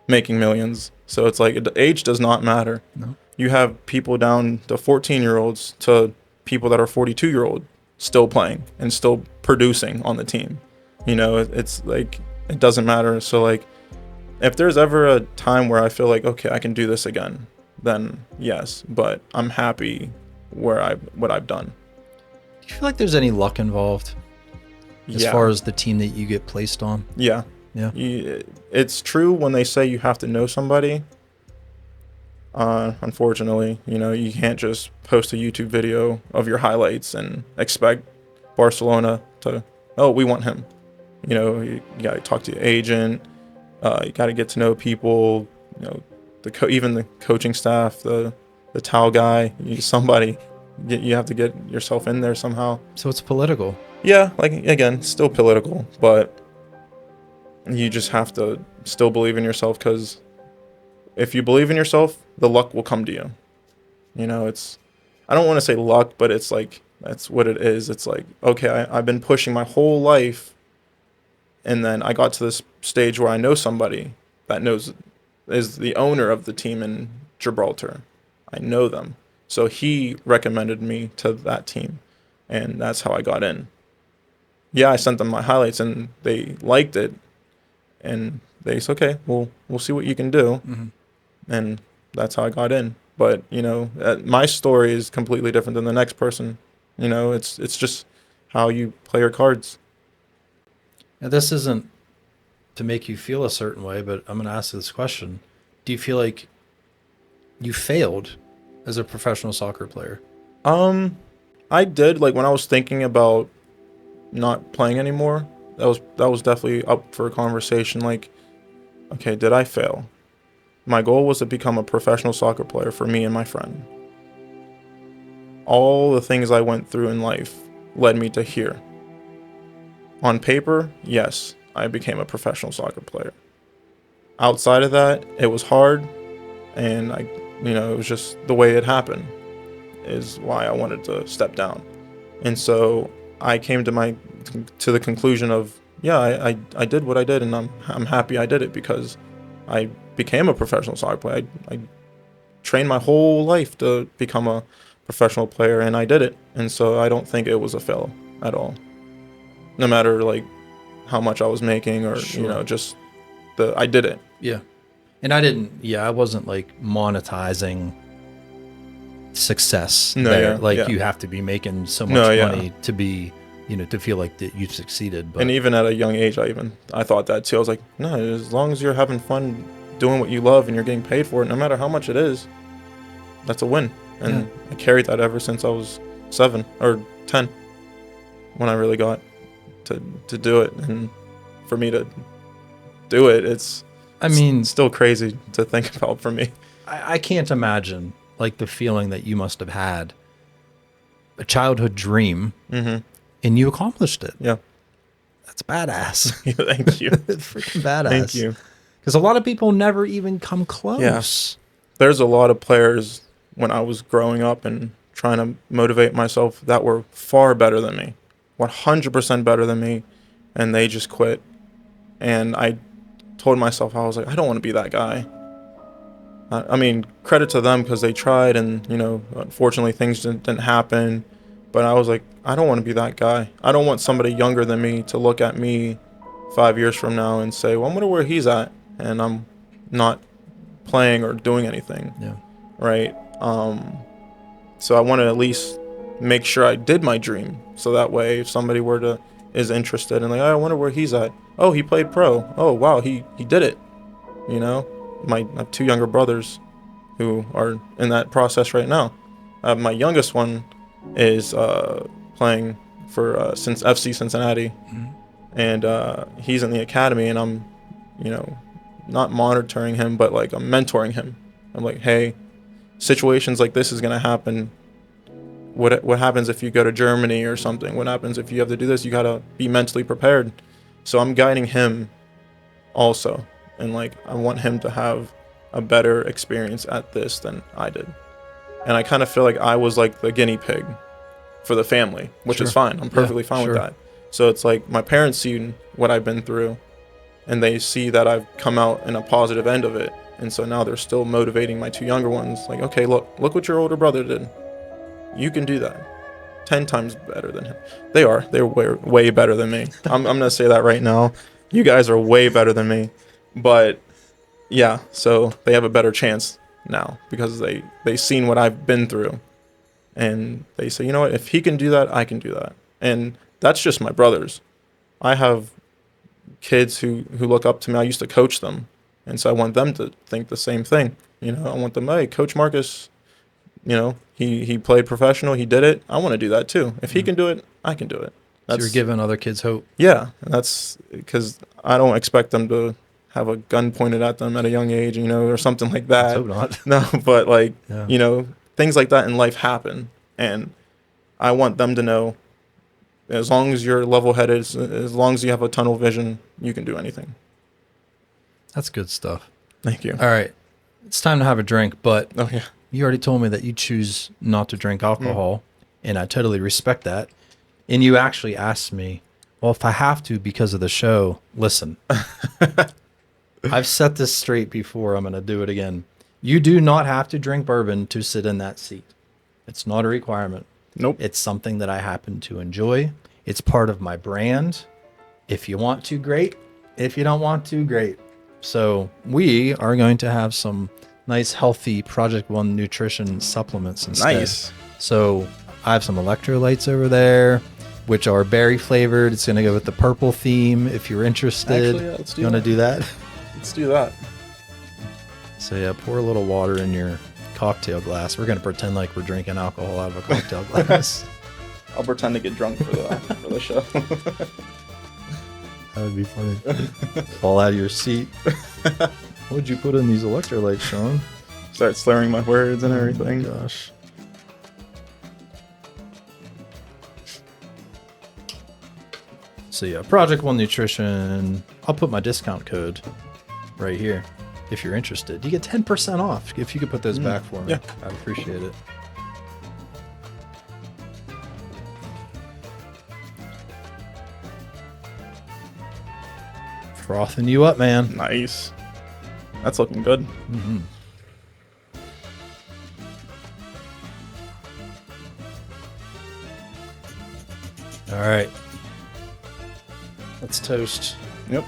making millions. So it's like, age does not matter. No. You have people down to 14-year-olds to people that are 42-year-old still playing and still producing on the team. You know, it's like, it doesn't matter. So like, if there's ever a time where I feel like, okay, I can do this again, then yes. But I'm happy what I've done. Do you feel like there's any luck involved as Yeah. far as the team that you get placed on? Yeah. Yeah. It's true when they say you have to know somebody. Unfortunately, you can't just post a YouTube video of your highlights and expect Barcelona to, oh, we want him. You got to talk to your agent. You got to get to know people. Even the coaching staff, the towel guy, somebody. You have to get yourself in there somehow. So it's political. Yeah, like, again, still political, but you just have to still believe in yourself, because if you believe in yourself, the luck will come to you. It's, I don't want to say luck, but it's like, that's what it is. It's like, okay, I've been pushing my whole life, and then I got to this stage where I know somebody that is the owner of the team in Gibraltar. I know them. So he recommended me to that team, and that's how I got in. Yeah, I sent them my highlights, and they liked it, and they said, okay, we'll see what you can do. Mm-hmm. And that's how I got in. But, my story is completely different than the next person. It's just how you play your cards. Now, this isn't to make you feel a certain way, but I'm going to ask this question. Do you feel like you failed as a professional soccer player? I did. Like, when I was thinking about not playing anymore, that was definitely up for a conversation. Like, okay, did I fail? My goal was to become a professional soccer player for me and my friend. All the things I went through in life led me to here. On paper, yes, I became a professional soccer player. Outside of that, it was hard, and it was just the way it happened is why I wanted to step down. And so I came to the conclusion of, yeah, I did what I did, and I'm happy I did it, because I became a professional soccer player. I trained my whole life to become a professional player, and I did it. And so I don't think it was a fail at all. No matter like how much I was making or, Sure. just I did it. Yeah. And I wasn't like monetizing success No, there. yeah, Like yeah. you have to be making so much No, yeah. money to be, to feel like that you've succeeded. But And even at a young age, I thought that too. I was like, no, as long as you're having fun doing what you love and you're getting paid for it, no matter how much it is, that's a win. And I carried that ever since I was 7 or 10 when I really got to do it. And for me to do it, it's still crazy to think about for me. I can't imagine like the feeling that you must have had, a childhood dream, and you accomplished it. Yeah. That's badass. Thank you. It's freaking badass. Thank you. Because a lot of people never even come close. Yeah. There's a lot of players when I was growing up and trying to motivate myself that were far better than me, 100% better than me, and they just quit. And I told myself, I was like, I don't want to be that guy. I mean, credit to them because they tried, and unfortunately things didn't happen. But I was like, I don't want to be that guy. I don't want somebody younger than me to look at me 5 years from now and say, well, I wonder where he's at, and I'm not playing or doing anything. Yeah. Right. So I want to at least make sure I did my dream, so that way if somebody is interested and like, oh, I wonder where he's at. Oh, he played pro. Oh, wow, he did it. I have 2 younger brothers who are in that process right now. My youngest one is playing for FC Cincinnati, and he's in the academy, and I'm, not monitoring him, but like I'm mentoring him. I'm like, hey, situations like this is gonna happen. What happens if you go to Germany or something? What happens if you have to do this? You gotta be mentally prepared. So I'm guiding him also, and like I want him to have a better experience at this than I did. And I kind of feel like I was like the guinea pig for the family, which is fine. I'm perfectly fine with that. So it's like my parents see what I've been through, and they see that I've come out in a positive end of it. And so now they're still motivating my 2 younger ones. Like, okay, look what your older brother did. You can do that. 10 times better than him. They're way better than me. I'm going to say that right now. You guys are way better than me. But yeah, so they have a better chance now because they seen what I've been through. And they say, you know what, if he can do that, I can do that. And that's just my brothers. I have kids who look up to me. I used to coach them. And so I want them to think the same thing. I want them, hey, Coach Marcus, he played professional. He did it. I want to do that too. If he can do it, I can do it. So you're giving other kids hope. Yeah. That's because I don't expect them to have a gun pointed at them at a young age, or something like that. Let's hope not. No, but like, things like that in life happen. And I want them to know, as long as you're level-headed, as long as you have a tunnel vision, you can do anything. That's good stuff. Thank you. All right. It's time to have a drink, but Oh, yeah. you already told me that you choose not to drink alcohol, and I totally respect that. And you actually asked me, well, if I have to because of the show, listen. I've set this straight before. I'm going to do it again. You do not have to drink bourbon to sit in that seat. It's not a requirement. Nope. It's something that I happen to enjoy. It's part of my brand. If you want to, great. If you don't want to, great. So we are going to have some nice, healthy Project One nutrition supplements instead. Nice. So I have some electrolytes over there, which are berry flavored. It's going to go with the purple theme. If you're interested, Actually, yeah, let's do you want to that. do that? Let's do that. So yeah, pour a little water in your cocktail glass. We're going to pretend like we're drinking alcohol out of a cocktail glass. I'll pretend to get drunk for the show. That would be funny. Fall out of your seat. What'd you put in these electrolytes, Shaun? Start slurring my words and Oh everything. my gosh. So yeah, Project One Nutrition. I'll put my discount code right here if you're interested. You get 10% off if you could put those back for me. Yeah. I'd appreciate it. Frothing you up, man. Nice. That's looking good. Mm-hmm. All right. Let's toast. Yep.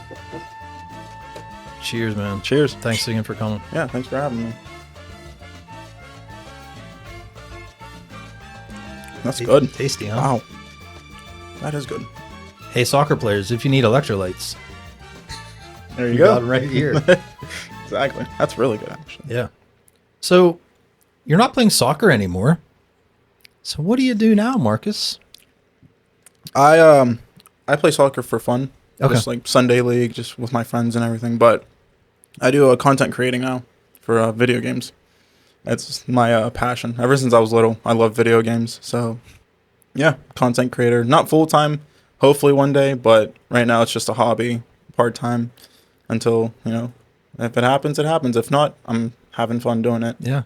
Cheers, man. Cheers. Thanks again for coming. Yeah, thanks for having me. That's good. Tasty, huh? Wow. That is good. Hey, soccer players, if you need electrolytes, There you we go. got 'em right here. Exactly. That's really good, actually. Yeah. So, you're not playing soccer anymore. So, what do you do now, Marcus? I play soccer for fun. Okay. Just like Sunday league, just with my friends and everything. But I do content creating now for video games. That's my passion. Ever since I was little, I love video games. So, yeah, content creator. Not full time. Hopefully one day, but right now it's just a hobby, part time. Until if it happens, it happens. If not, I'm having fun doing it. Yeah.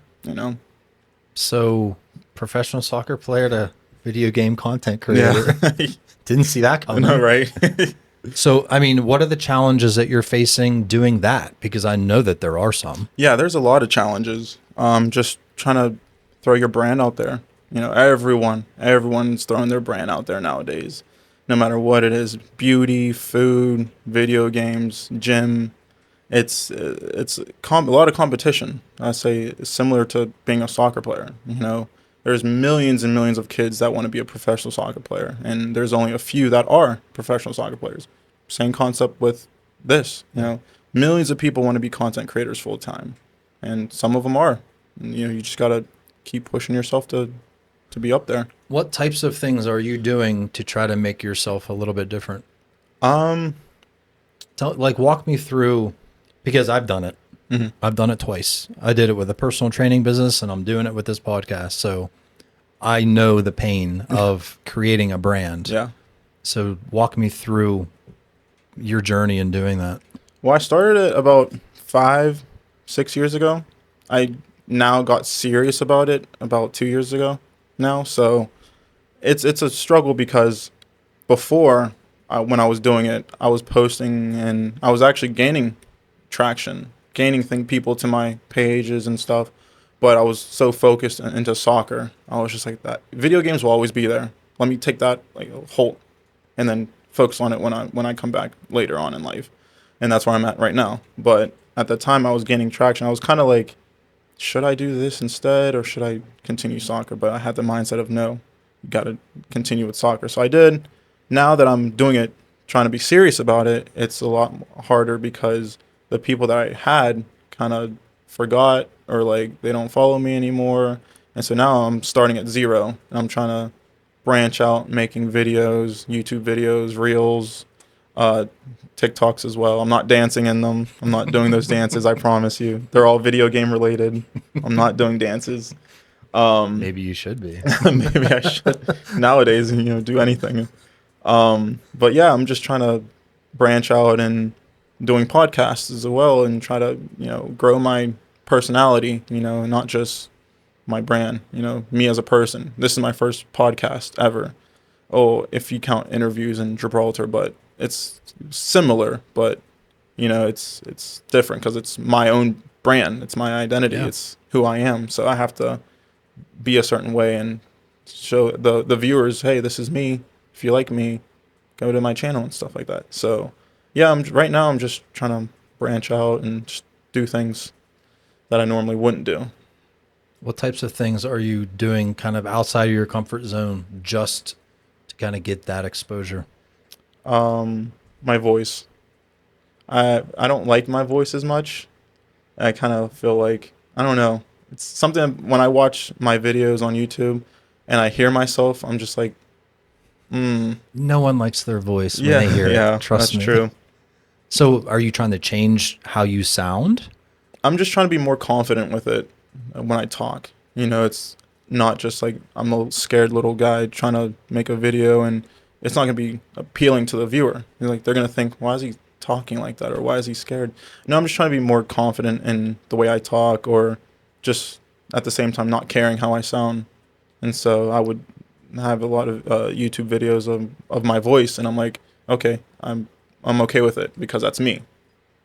So, professional soccer player to video game content creator. yeah. Didn't see that coming. No, right? So, I mean, what are the challenges that you're facing doing that? Because I know that there are some. Yeah, there's a lot of challenges. Just trying to throw your brand out there. Everyone's throwing their brand out there nowadays. No matter what it is, beauty, food, video games, gym. It's a lot of competition. I say it's similar to being a soccer player. There's millions and millions of kids that want to be a professional soccer player, and there's only a few that are professional soccer players. Same concept with this. Millions of people want to be content creators full time, and some of them are. And, you just gotta keep pushing yourself to be up there. What types of things are you doing to try to make yourself a little bit different? Walk me through, because I've done it. Mm-hmm. I've done it twice. I did it with a personal training business, and I'm doing it with this podcast. So I know the pain of creating a brand. Yeah. So walk me through your journey in doing that. Well, I started it about 5-6 years ago. I now got serious about it about 2 years ago now. So it's a struggle because before, when I was doing it, I was posting and I was actually gaining traction, gaining people to my pages and stuff. But I was so focused into soccer. I was just like, that video games will always be there. Let me take that halt and then focus on it when I come back later on in life. And that's where I'm at right now. But at the time I was gaining traction. I was kind of like, should I do this instead or should I continue soccer? But I had the mindset of no, you got to continue with soccer. So I did. Now that I'm doing it, trying to be serious about it, it's a lot harder because the people that I had kind of forgot or they don't follow me anymore. And so now I'm starting at zero and I'm trying to branch out, making videos, YouTube videos, reels, TikToks as well. I'm not dancing in them. I'm not doing those dances. I promise you. They're all video game related. I'm not doing dances. Maybe you should be. Maybe I should nowadays, do anything. But yeah, I'm just trying to branch out and doing podcasts as well and try to, grow my personality, not just my brand, me as a person. This is my first podcast ever. Oh, if you count interviews in Gibraltar, but it's similar, but it's different because it's my own brand. It's my identity. Yeah. It's who I am. So I have to be a certain way and show the viewers, hey, this is me. If you like me, go to my channel and stuff like that. So yeah, right now I'm just trying to branch out and just do things that I normally wouldn't do. What types of things are you doing kind of outside of your comfort zone just to kind of get that exposure? My voice. I don't like my voice as much. I kind of feel like, I don't know. It's something when I watch my videos on YouTube and I hear myself, I'm just like, No one likes their voice when they hear it. Trust me. That's true. So are you trying to change how you sound? I'm just trying to be more confident with it when I talk. It's not just like I'm a scared little guy trying to make a video and it's not going to be appealing to the viewer. They're going to think, why is he talking like that? Or why is he scared? No, I'm just trying to be more confident in the way I talk or just at the same time not caring how I sound. And so I would have a lot of YouTube videos of my voice and I'm like, okay, I'm okay with it because that's me.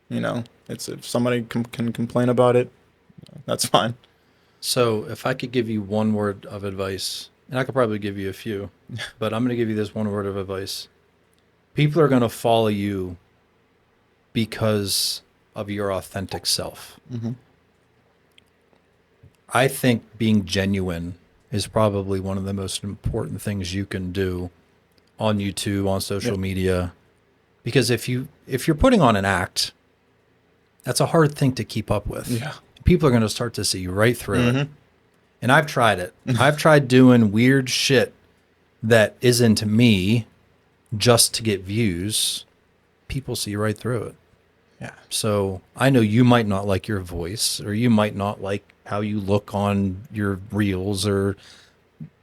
You know, it's if somebody can complain about it, that's fine. So if I could give you one word of advice, and I could probably give you a few, but I'm going to give you this one word of advice. People are going to follow you because of your authentic self. Mm-hmm. I think being genuine is probably one of the most important things you can do on YouTube, on social media, because if you're putting on an act, that's a hard thing to keep up with. Yeah. People are going to start to see right through Mm-hmm. it. And I've tried it. I've tried doing weird shit that isn't me just to get views. People see right through it. Yeah. So I know you might not like your voice, or you might not like how you look on your reels, or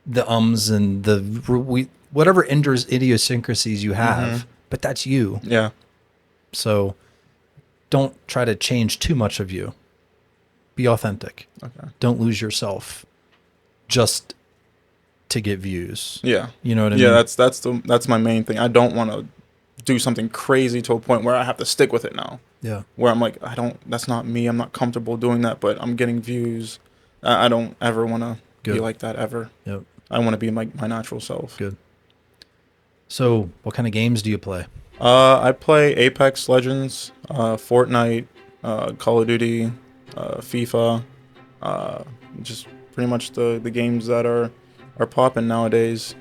the ums and the whatever idiosyncrasies you have, but that's you. Yeah. So don't try to change too much of you. Be authentic. Okay. Don't lose yourself just to get views. Yeah. You know what I mean? Yeah, that's my main thing. I don't want to do something crazy to a point where I have to stick with it now. Yeah. Where I'm like, that's not me. I'm not comfortable doing that, but I'm getting views. I don't ever want to be like that ever. Yep. I want to be my natural self. Good. So what kind of games do you play? I play Apex Legends, Fortnite, Call of Duty, FIFA, just pretty much the games that are popping nowadays.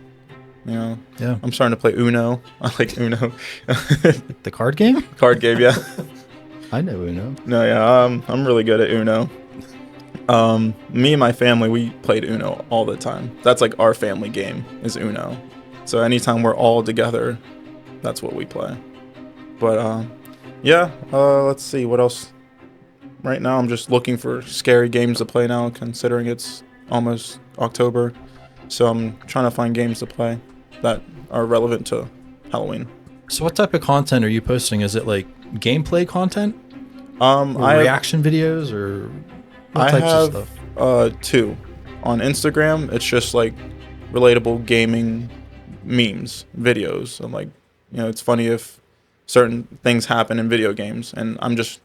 You know, Yeah. I'm starting to play Uno. I like Uno. The card game? Card game, yeah. I know Uno. No, yeah, I'm really good at Uno. Me and my family, we played Uno all the time. That's like our family game is Uno. So anytime we're all together, that's what we play. But let's see what else. Right now, I'm just looking for scary games to play now, considering it's almost October. So I'm trying to find games to play that are relevant to Halloween. So what type of content are you posting? Is it like gameplay content? Or I reaction videos, or what I types have of stuff? two. On Instagram, it's just like relatable gaming memes, videos. I'm like, it's funny if certain things happen in video games, and I'm just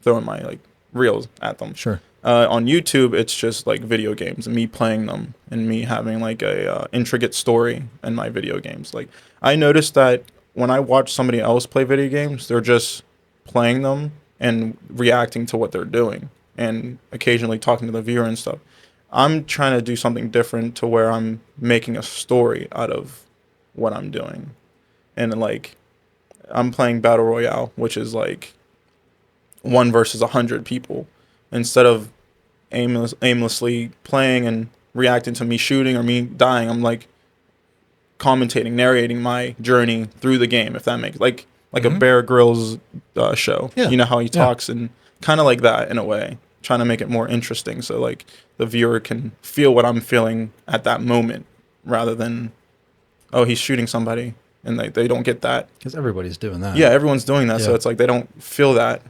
throwing my like reels at them. Sure. On YouTube, it's just like video games and me playing them and me having like a intricate story in my video games. Like I noticed that when I watch somebody else play video games, they're just playing them and reacting to what they're doing and occasionally talking to the viewer and stuff. I'm trying to do something different to where I'm making a story out of what I'm doing. And like I'm playing Battle Royale, which is like 1 versus 100 people. Instead of aimlessly playing and reacting to me shooting or me dying, I'm like commentating, narrating my journey through the game, if that makes like a Bear Grylls show. Yeah. You know how he talks, and kind of like that in a way, trying to make it more interesting so like the viewer can feel what I'm feeling at that moment rather than, oh, he's shooting somebody, and they don't get that. Because everybody's doing that. Yeah, everyone's doing that, so Yeah. it's like they don't feel that,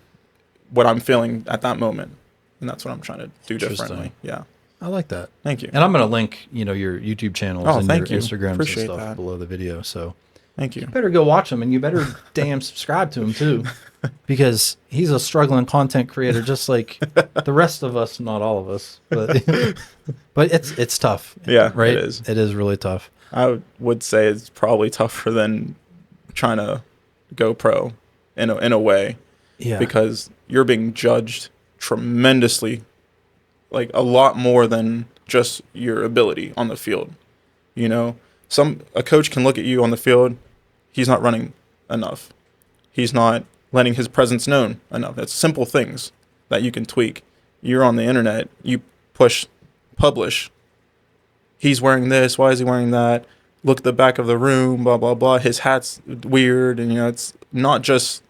what I'm feeling at that moment. And that's what I'm trying to do differently. Yeah. I like that. Thank you. And I'm going to link, your YouTube channels and your thank you. Instagrams Appreciate and stuff that. below the video. So Thank you. you better go watch him, and you better damn subscribe to him too, because he's a struggling content creator just like the rest of us, not all of us, but but it's tough. Yeah, right? it is. It is really tough. I would say it's probably tougher than trying to go pro in a way. Yeah. Because you're being judged tremendously, like a lot more than just your ability on the field. A coach can look at you on the field, he's not running enough, he's not letting his presence known enough. It's simple things that you can tweak. You're on the internet, you publish, he's wearing this, why is he wearing that, look at the back of the room, blah blah blah, his hat's weird. And it's not just,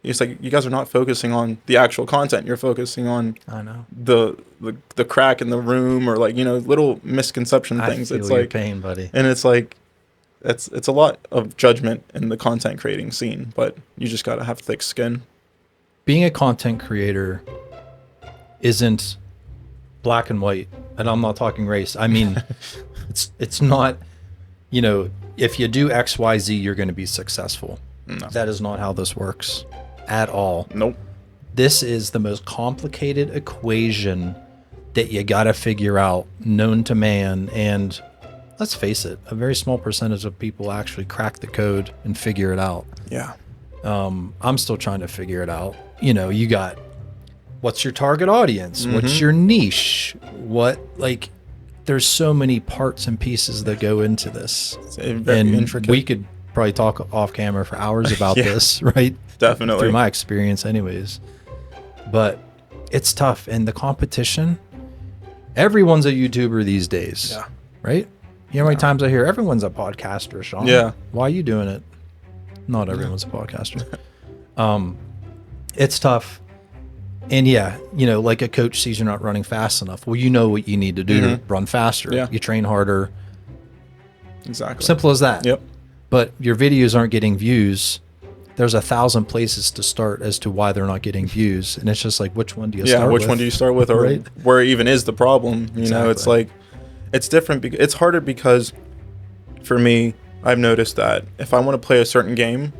it's like you guys are not focusing on the actual content. You're focusing on I know the crack in the room, or like little misconception things. I feel it's your like pain, buddy. And it's like it's a lot of judgment in the content creating scene, but you just gotta have thick skin. Being a content creator isn't black and white, and I'm not talking race. I mean, it's not. If you do X, Y, Z, you're going to be successful. No. That is not how this works. at all. Nope. This is the most complicated equation that you got to figure out, known to man. And let's face it, a very small percentage of people actually crack the code and figure it out. Yeah. I'm still trying to figure it out. You know, you got, what's your target audience? What's your niche? There's so many parts and pieces that go into this. It's very and intricate. we could probably talk off camera for hours about this, right? Definitely. Through my experience anyways. But it's tough. And the competition, everyone's a YouTuber these days. Yeah. Right? You know how many times I hear everyone's a podcaster, Shaun? Yeah. Why are you doing it? Not everyone's a podcaster. It's tough. And yeah, you know, like a coach sees you're not running fast enough. Well, you know what you need to do to run faster. Yeah. You train harder. Exactly. Simple as that. Yep. But your videos aren't getting views. There's 1,000 places to start as to why they're not getting views. And it's just like, which one do you start with? Which one do you start with, or Right? where even is the problem? You know, it's like, it's different. It's harder because for me, I've noticed that if I want to play a certain game,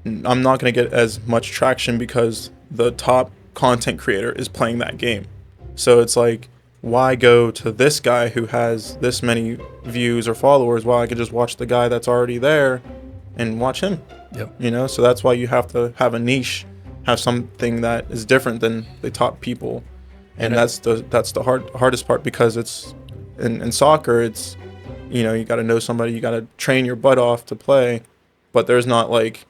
I'm not going to get as much traction because the top content creator is playing that game. So it's like, why go to this guy who has this many views or followers while I could just watch the guy that's already there and watch him? Yep. You know, so that's why you have to have a niche, have something that is different than the top people. And that's the hardest part, because it's in soccer, it's, you know, you got to know somebody, you got to train your butt off to play, but there's not like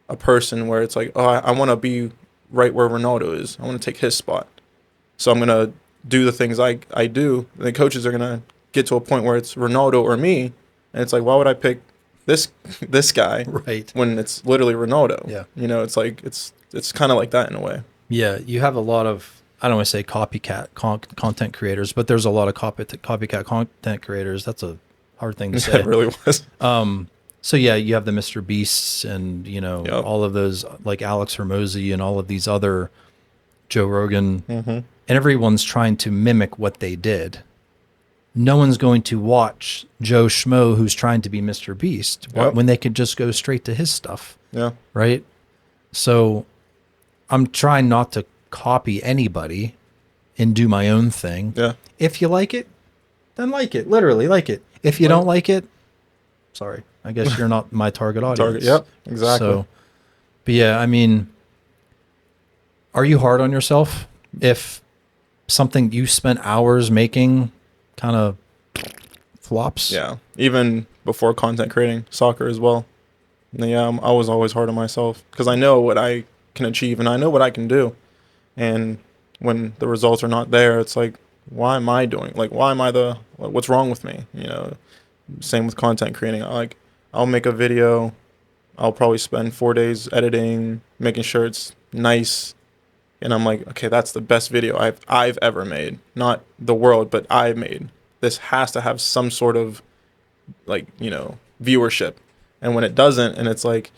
a person where it's like, oh, I want to be right where Ronaldo is. I want to take his spot. So I'm going to do the things I do. And the coaches are going to get to a point where it's Ronaldo or me. And it's like, why would I pick this guy Right. when it's literally Ronaldo? Yeah. You know, it's like, it's kind of like that in a way. Yeah. You have a lot of, I don't want to say copycat content creators, but there's a lot of copycat content creators. That's a hard thing to say. It really was. So yeah, you have the Mr. Beasts and, you know, Yep. all of those, like Alex Hormozy and all of these other, Joe Rogan, and everyone's trying to mimic what they did. No one's going to watch Joe Schmo who's trying to be Mr. Beast when they could just go straight to his stuff. Yeah. Right? So I'm trying not to copy anybody and do my own thing. Yeah. If you like it, then like it. Literally like it. If you don't like it, sorry. I guess you're not my target audience. Yep, exactly. So, but yeah, I mean, are you hard on yourself if something you spent hours making kind of flops? Yeah. Even before content creating, soccer as well. Yeah, I was always hard on myself because I know what I can achieve and I know what I can do. And when the results are not there, it's like, why am I doing? Like, why am I what's wrong with me? You know, same with content creating. I'll make a video. I'll probably spend 4 days editing, making sure it's nice. And I'm like, okay, that's the best video I've ever made. Not the world, but I've made. This has to have some sort of, like, you know, viewership. And when it doesn't, and it's like,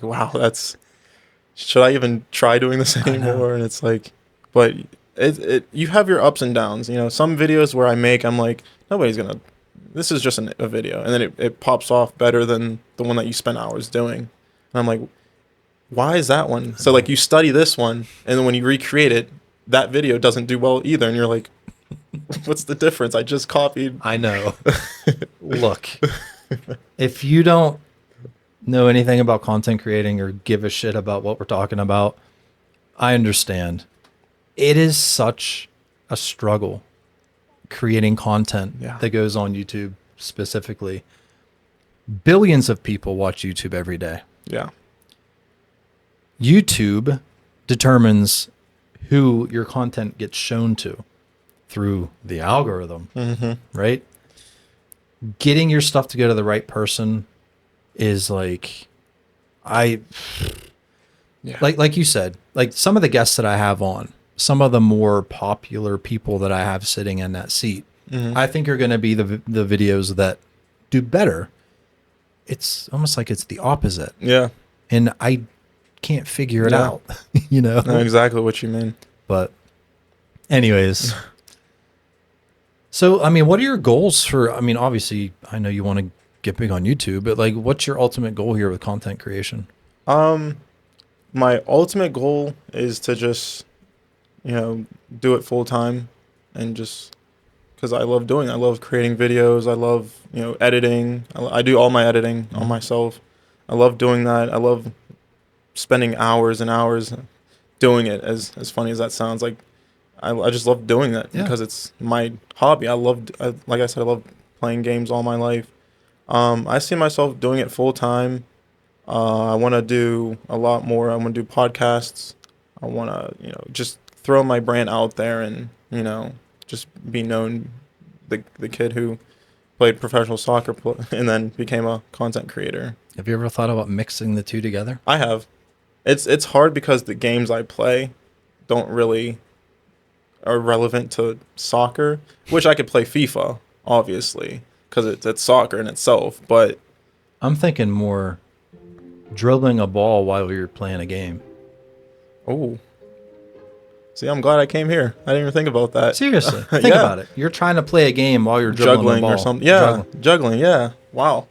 wow, should I even try doing this anymore? And it's like, but you have your ups and downs. You know, some videos where I'm like, this is just a video. And then it pops off better than the one that you spent hours doing. And I'm like, why is that one? So like you study this one, and then when you recreate it, that video doesn't do well either. And you're like, what's the difference? I just copied. I know. Look, if you don't know anything about content creating or give a shit about what we're talking about, I understand. It is such a struggle creating content that goes on YouTube specifically. Billions of people watch YouTube every day. Yeah. YouTube determines who your content gets shown to through the algorithm, right? Getting your stuff to go to the right person is like, like you said, like some of the guests that I have on, some of the more popular people that I have sitting in that seat, I think are going to be the videos that do better. It's almost like it's the opposite. Yeah. And I can't figure it out, you know? I know exactly what you mean. But anyways, so, I mean, what are your goals for, I mean, obviously I know you want to get big on YouTube, but like, what's your ultimate goal here with content creation? Um, my ultimate goal is to just, do it full time, and just because I love doing it. I love creating videos. I love, editing. I do all my editing on myself. I love doing that. I love spending hours and hours doing it. As funny as that sounds, like I just love doing that Yeah. because it's my hobby. Like I said, I love playing games all my life. I see myself doing it full time. I want to do a lot more. I want to do podcasts. I want to, just throw my brand out there and, just be known, the kid who played professional soccer and then became a content creator. Have you ever thought about mixing the two together? I have. It's hard because the games I play don't really are relevant to soccer, which I could play FIFA, obviously, because it's soccer in itself. But I'm thinking more dribbling a ball while you're playing a game. oh, see, I'm glad I came here. I didn't even think about that. Seriously, think Yeah. about it. You're trying to play a game while you're dribbling the Juggling ball. or something. Yeah, Juggling. juggling. Yeah. Wow.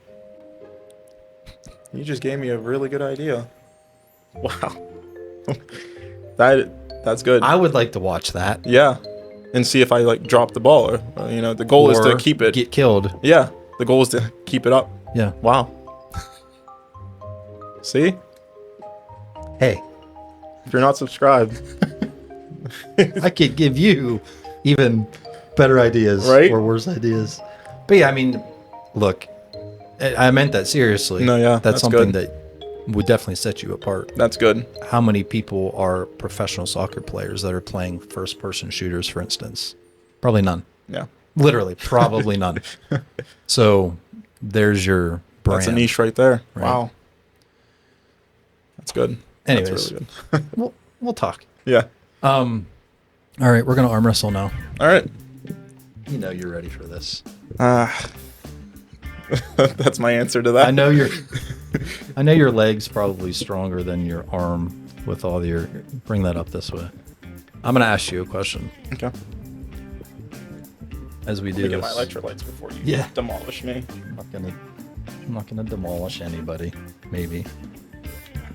You just gave me a really good idea. Wow. That's good. I would like to watch that. Yeah. And see if I like drop the ball, or the goal is to Or keep it. get killed. Yeah. The goal is to keep it up. Yeah. Wow. See? Hey, If you're not subscribed, I could give you even better ideas, Right? or worse ideas. But yeah, I mean, look, I meant that seriously. No, yeah, that's that's something good. that would definitely set you apart. that's good. How many people are professional soccer players that are playing first-person shooters, for instance? Probably none. Yeah. Literally, probably none. So there's your brand. That's a niche right there. Right. Wow. That's good. Anyways, That's really good. we'll talk. Yeah. All right, we're gonna arm wrestle now. All right. You know you're ready for this. That's my answer to that. I know your leg's probably stronger than your arm with all your. Bring that up this way. I'm gonna ask you a question Okay. as we do Let me get this. my electrolytes before you Yeah. demolish me. I'm not gonna demolish anybody. Maybe.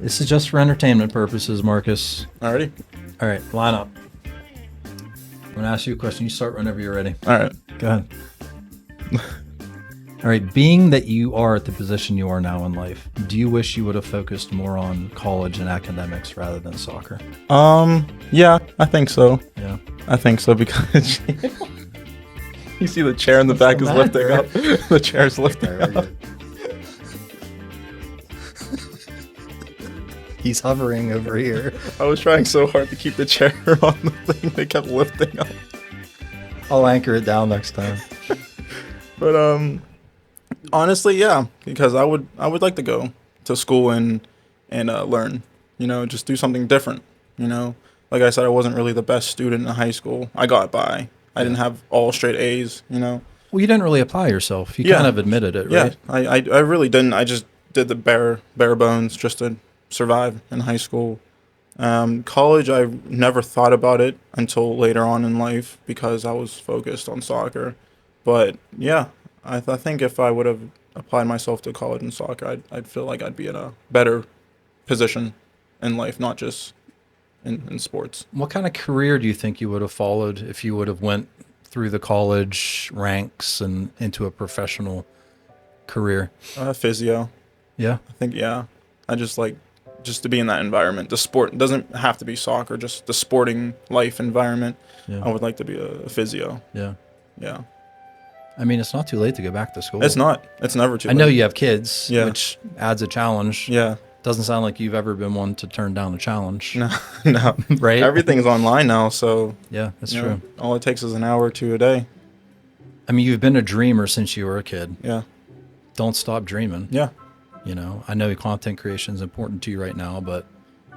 This is just for entertainment purposes, Marcus. Alrighty. All right, line up. I'm gonna ask you a question. You start whenever you're ready. All right. Go ahead. All right, being that you are at the position you are now in life, do you wish you would have focused more on college and academics rather than soccer? Yeah, I think so. Yeah. I think so because you see the chair in the back is the lifting matter? up. The chair's lifting All right, we're up. good. He's hovering over here. I was trying so hard to keep the chair on the thing. They kept lifting up. I'll anchor it down next time. But honestly, yeah, because I would like to go to school and learn. Just do something different. Like I said, I wasn't really the best student in high school. I got by. I didn't have all straight A's. Well, you didn't really apply yourself. You Yeah. kind of admitted it, Yeah, right? I really didn't. I just did the bare bones just to survive in high school. College, I never thought about it until later on in life because I was focused on soccer. But yeah, I think if I would have applied myself to college and soccer, I'd feel like I'd be in a better position in life, not just in sports. What kind of career do you think you would have followed if you would have went through the college ranks and into a professional career? Physio. Yeah. I think, yeah. I just like just to be in that environment. The sport it doesn't have to be soccer, just the sporting life environment. Yeah. I would like to be a physio. Yeah. Yeah. I mean, it's not too late to go back to school. It's not. It's never too I know late. you have kids, Yeah. which adds a challenge. Yeah. Doesn't sound like you've ever been one to turn down a challenge. No. No. Right? Everything's online now, so Yeah, that's you true. know, all it takes is an hour or two a day. I mean, you've been a dreamer since you were a kid. Yeah. Don't stop dreaming. Yeah. I know content creation is important to you right now, but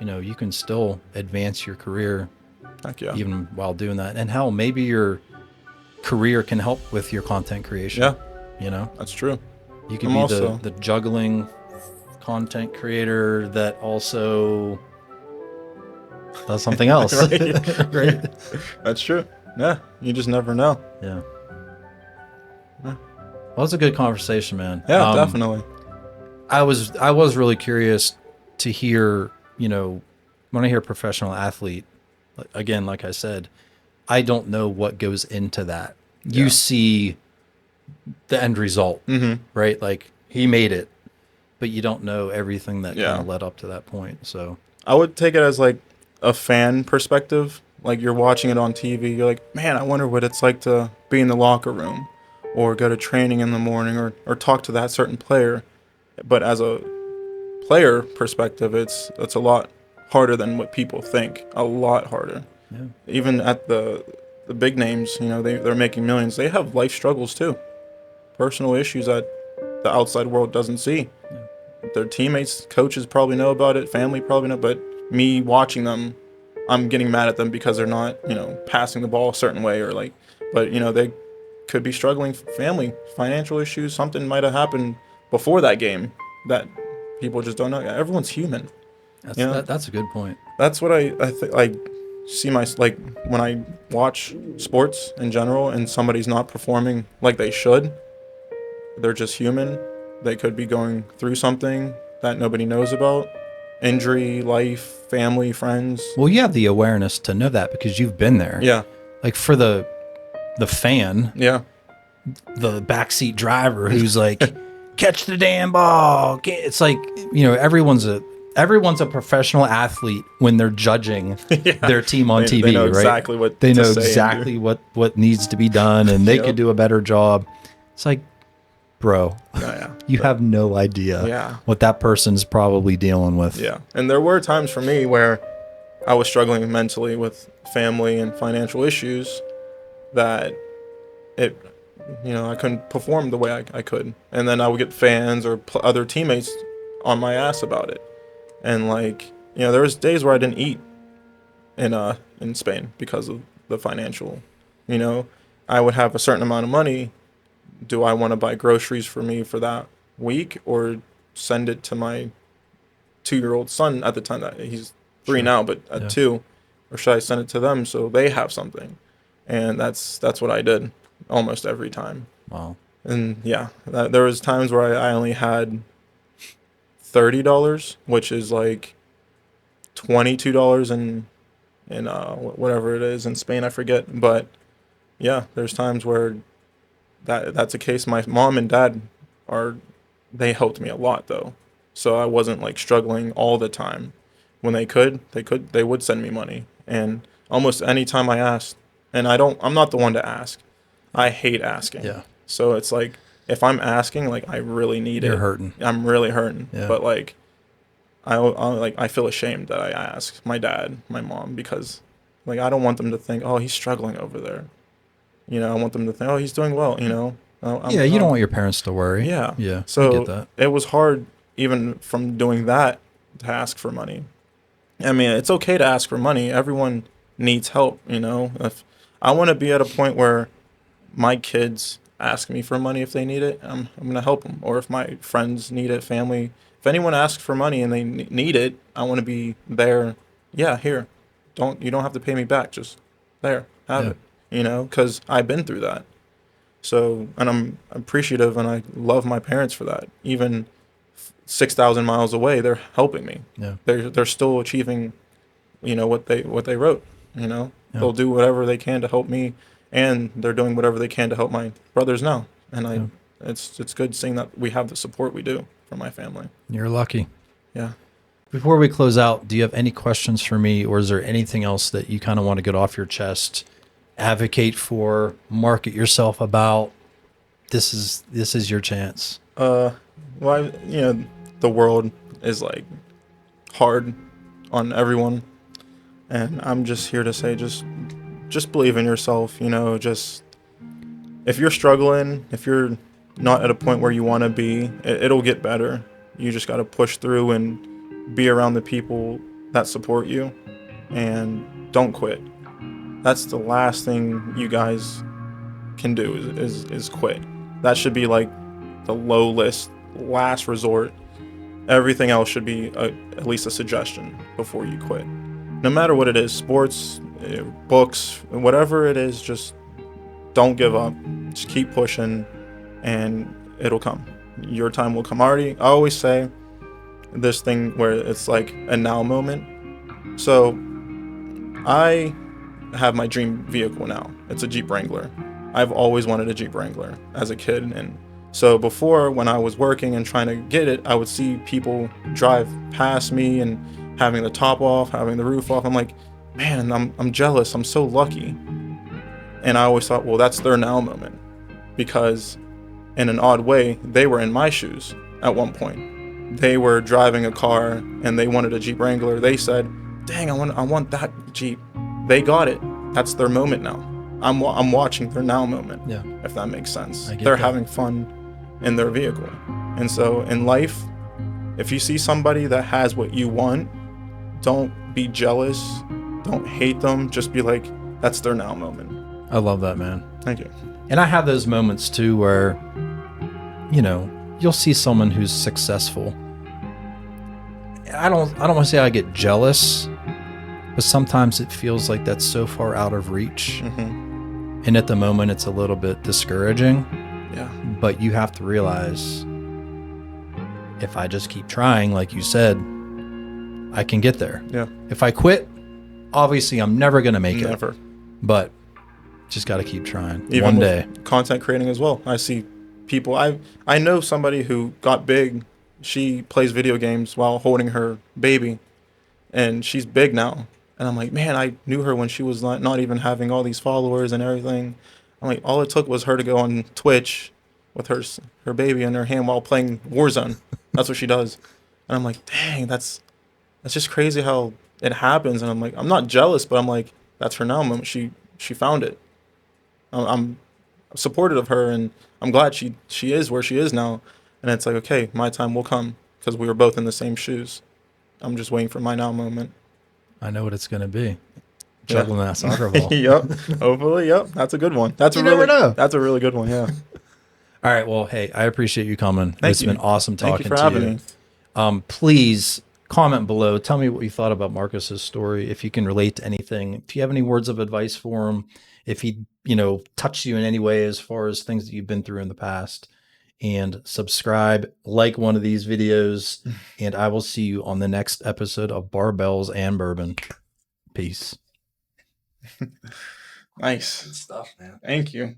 you can still advance your career Heck yeah. even while doing that. And hell, maybe your career can help with your content creation. Yeah. That's true. You could I'm be also- the juggling content creator that also does something else. Right. Right? That's true. Yeah. You just never know. Yeah. Yeah. Well, it's a good conversation, man. Yeah, definitely. I was really curious to hear, when I hear professional athlete, again, like I said, I don't know what goes into that. Yeah. You see the end result, right? Like he made it, but you don't know everything that kind of led up to that point. So I would take it as like a fan perspective. Like you're watching it on TV, you're like, man, I wonder what it's like to be in the locker room or go to training in the morning or talk to that certain player. But as a player perspective, it's a lot harder than what people think. A lot harder. yeah. Even at the big names, they're making millions. They have life struggles too. Personal issues that the outside world doesn't see. Yeah. Their teammates, coaches probably know about it, family probably know, but me watching them, I'm getting mad at them because they're not, passing the ball a certain way but they could be struggling, family, financial issues, something might have happened before that game that people just don't know. Everyone's human. That's a good point. That's what I think. I see when I watch sports in general and somebody's not performing like they should, they're just human. They could be going through something that nobody knows about. Injury, life, family, friends. Well, you have the awareness to know that because you've been there. Yeah. Like for the fan, Yeah. the backseat driver who's like, catch the damn ball. It's like, everyone's a professional athlete when they're judging their team on TV, they know right? exactly what they to know say exactly what needs to be done, and they could do a better job. It's like, bro, you have no idea what that person's probably dealing with. Yeah. And there were times for me where I was struggling mentally with family and financial issues that I couldn't perform the way I could. And then I would get fans or other teammates on my ass about it. And there was days where I didn't eat in Spain because of the financial, I would have a certain amount of money. Do I want to buy groceries for me for that week or send it to my 2-year-old son at the time? That he's 3 now, but at 2, or should I send it to them so they have something? And that's what I did almost every time. Wow. And there was times where I only had $30, which is like $22 in whatever it is in Spain, I forget. But there's times where that's the case. My mom and dad they helped me a lot though, so I wasn't struggling all the time. When they would send me money, and almost any time I asked, and I'm not the one to ask. I hate asking. Yeah. So it's like if I'm asking, I really need it. You're hurting. I'm really hurting. Yeah. But I feel ashamed that I asked my dad, my mom, because I don't want them to think, oh, he's struggling over there. I want them to think, oh, he's doing well. You don't want your parents to worry. Yeah. Yeah. So I get that. It was hard even from doing that to ask for money. I mean, it's okay to ask for money. Everyone needs help. If I want to be at a point where my kids ask me for money if they need it, I'm going to help them. Or if my friends need it, family, if anyone asks for money and they need it, I want to be there. Yeah, here. You don't have to pay me back. Just there, have it. Because I've been through that. So, and I'm appreciative and I love my parents for that. Even 6,000 miles away, they're helping me. Yeah. They're still achieving, what they wrote. They'll do whatever they can to help me, and they're doing whatever they can to help my brothers now. And it's good seeing that we have the support we do from my family. You're lucky. Yeah. Before we close out, do you have any questions for me, or is there anything else that you kind of want to get off your chest? Advocate for, market yourself about. This is your chance. Well, the world is hard on everyone, and I'm just here to say, just believe in yourself. Just if you're struggling, if you're not at a point where you want to be, it'll get better. You just got to push through and be around the people that support you, and don't quit. That's the last thing you guys can do is quit. That should be the low list, last resort. Everything else should be at least a suggestion before you quit. No matter what it is, sports, books, whatever it is, just don't give up. Just keep pushing and it'll come. Your time will come. I always say, this thing where it's like a now moment. So I have my dream vehicle now. It's a Jeep Wrangler. I've always wanted a Jeep Wrangler as a kid, and so before, when I was working and trying to get it, I would see people drive past me and having the top off, having the roof off. I'm like, man, I'm jealous. I'm so lucky. And I always thought, well, that's their now moment, because in an odd way, they were in my shoes at one point. They were driving a car and they wanted a Jeep Wrangler. They said, dang, I want that Jeep. They got it. That's their moment now. I'm watching their now moment. Yeah. If that makes sense. They're that. Having fun in their vehicle. And so in life, if you see somebody that has what you want, don't be jealous. Don't hate them. Just be like, that's their now moment. I love that, man. Thank you. And I have those moments too where, you know, you'll see someone who's successful. I don't want to say I get jealous, but sometimes it feels like that's so far out of reach. Mm-hmm. And at the moment, it's a little bit discouraging. Yeah. But you have to realize, if I just keep trying, like you said, I can get there. Yeah. If I quit, obviously I'm never going to make it. Never. But just got to keep trying. Even one day. Content creating as well. I see people. I know somebody who got big. She plays video games while holding her baby, and she's big now. And I'm like, man, I knew her when she was not even having all these followers and everything. I'm like, all it took was her to go on Twitch with her baby in her hand while playing Warzone. That's what she does. And I'm like, dang, that's just crazy how it happens. And I'm like, I'm not jealous, but I'm like, that's her now moment. She found it. I'm supportive of her, and I'm glad she is where she is now. And it's like, okay, my time will come, because we were both in the same shoes. I'm just waiting for my now moment. I know what it's going to be. Juggling that soccer ball. Yep. Hopefully, yep. That's a good one. You never know. That's a really good one, yeah. All right. Well, hey, I appreciate you coming. It's been awesome talking to you. Thank you for having me. Please comment below. Tell me what you thought about Marcus's story. If you can relate to anything, if you have any words of advice for him, if he, touched you in any way as far as things that you've been through in the past, and subscribe, like one of these videos, and I will see you on the next episode of Barbells and Bourbon. Peace. Nice. Good stuff, man. Thank you.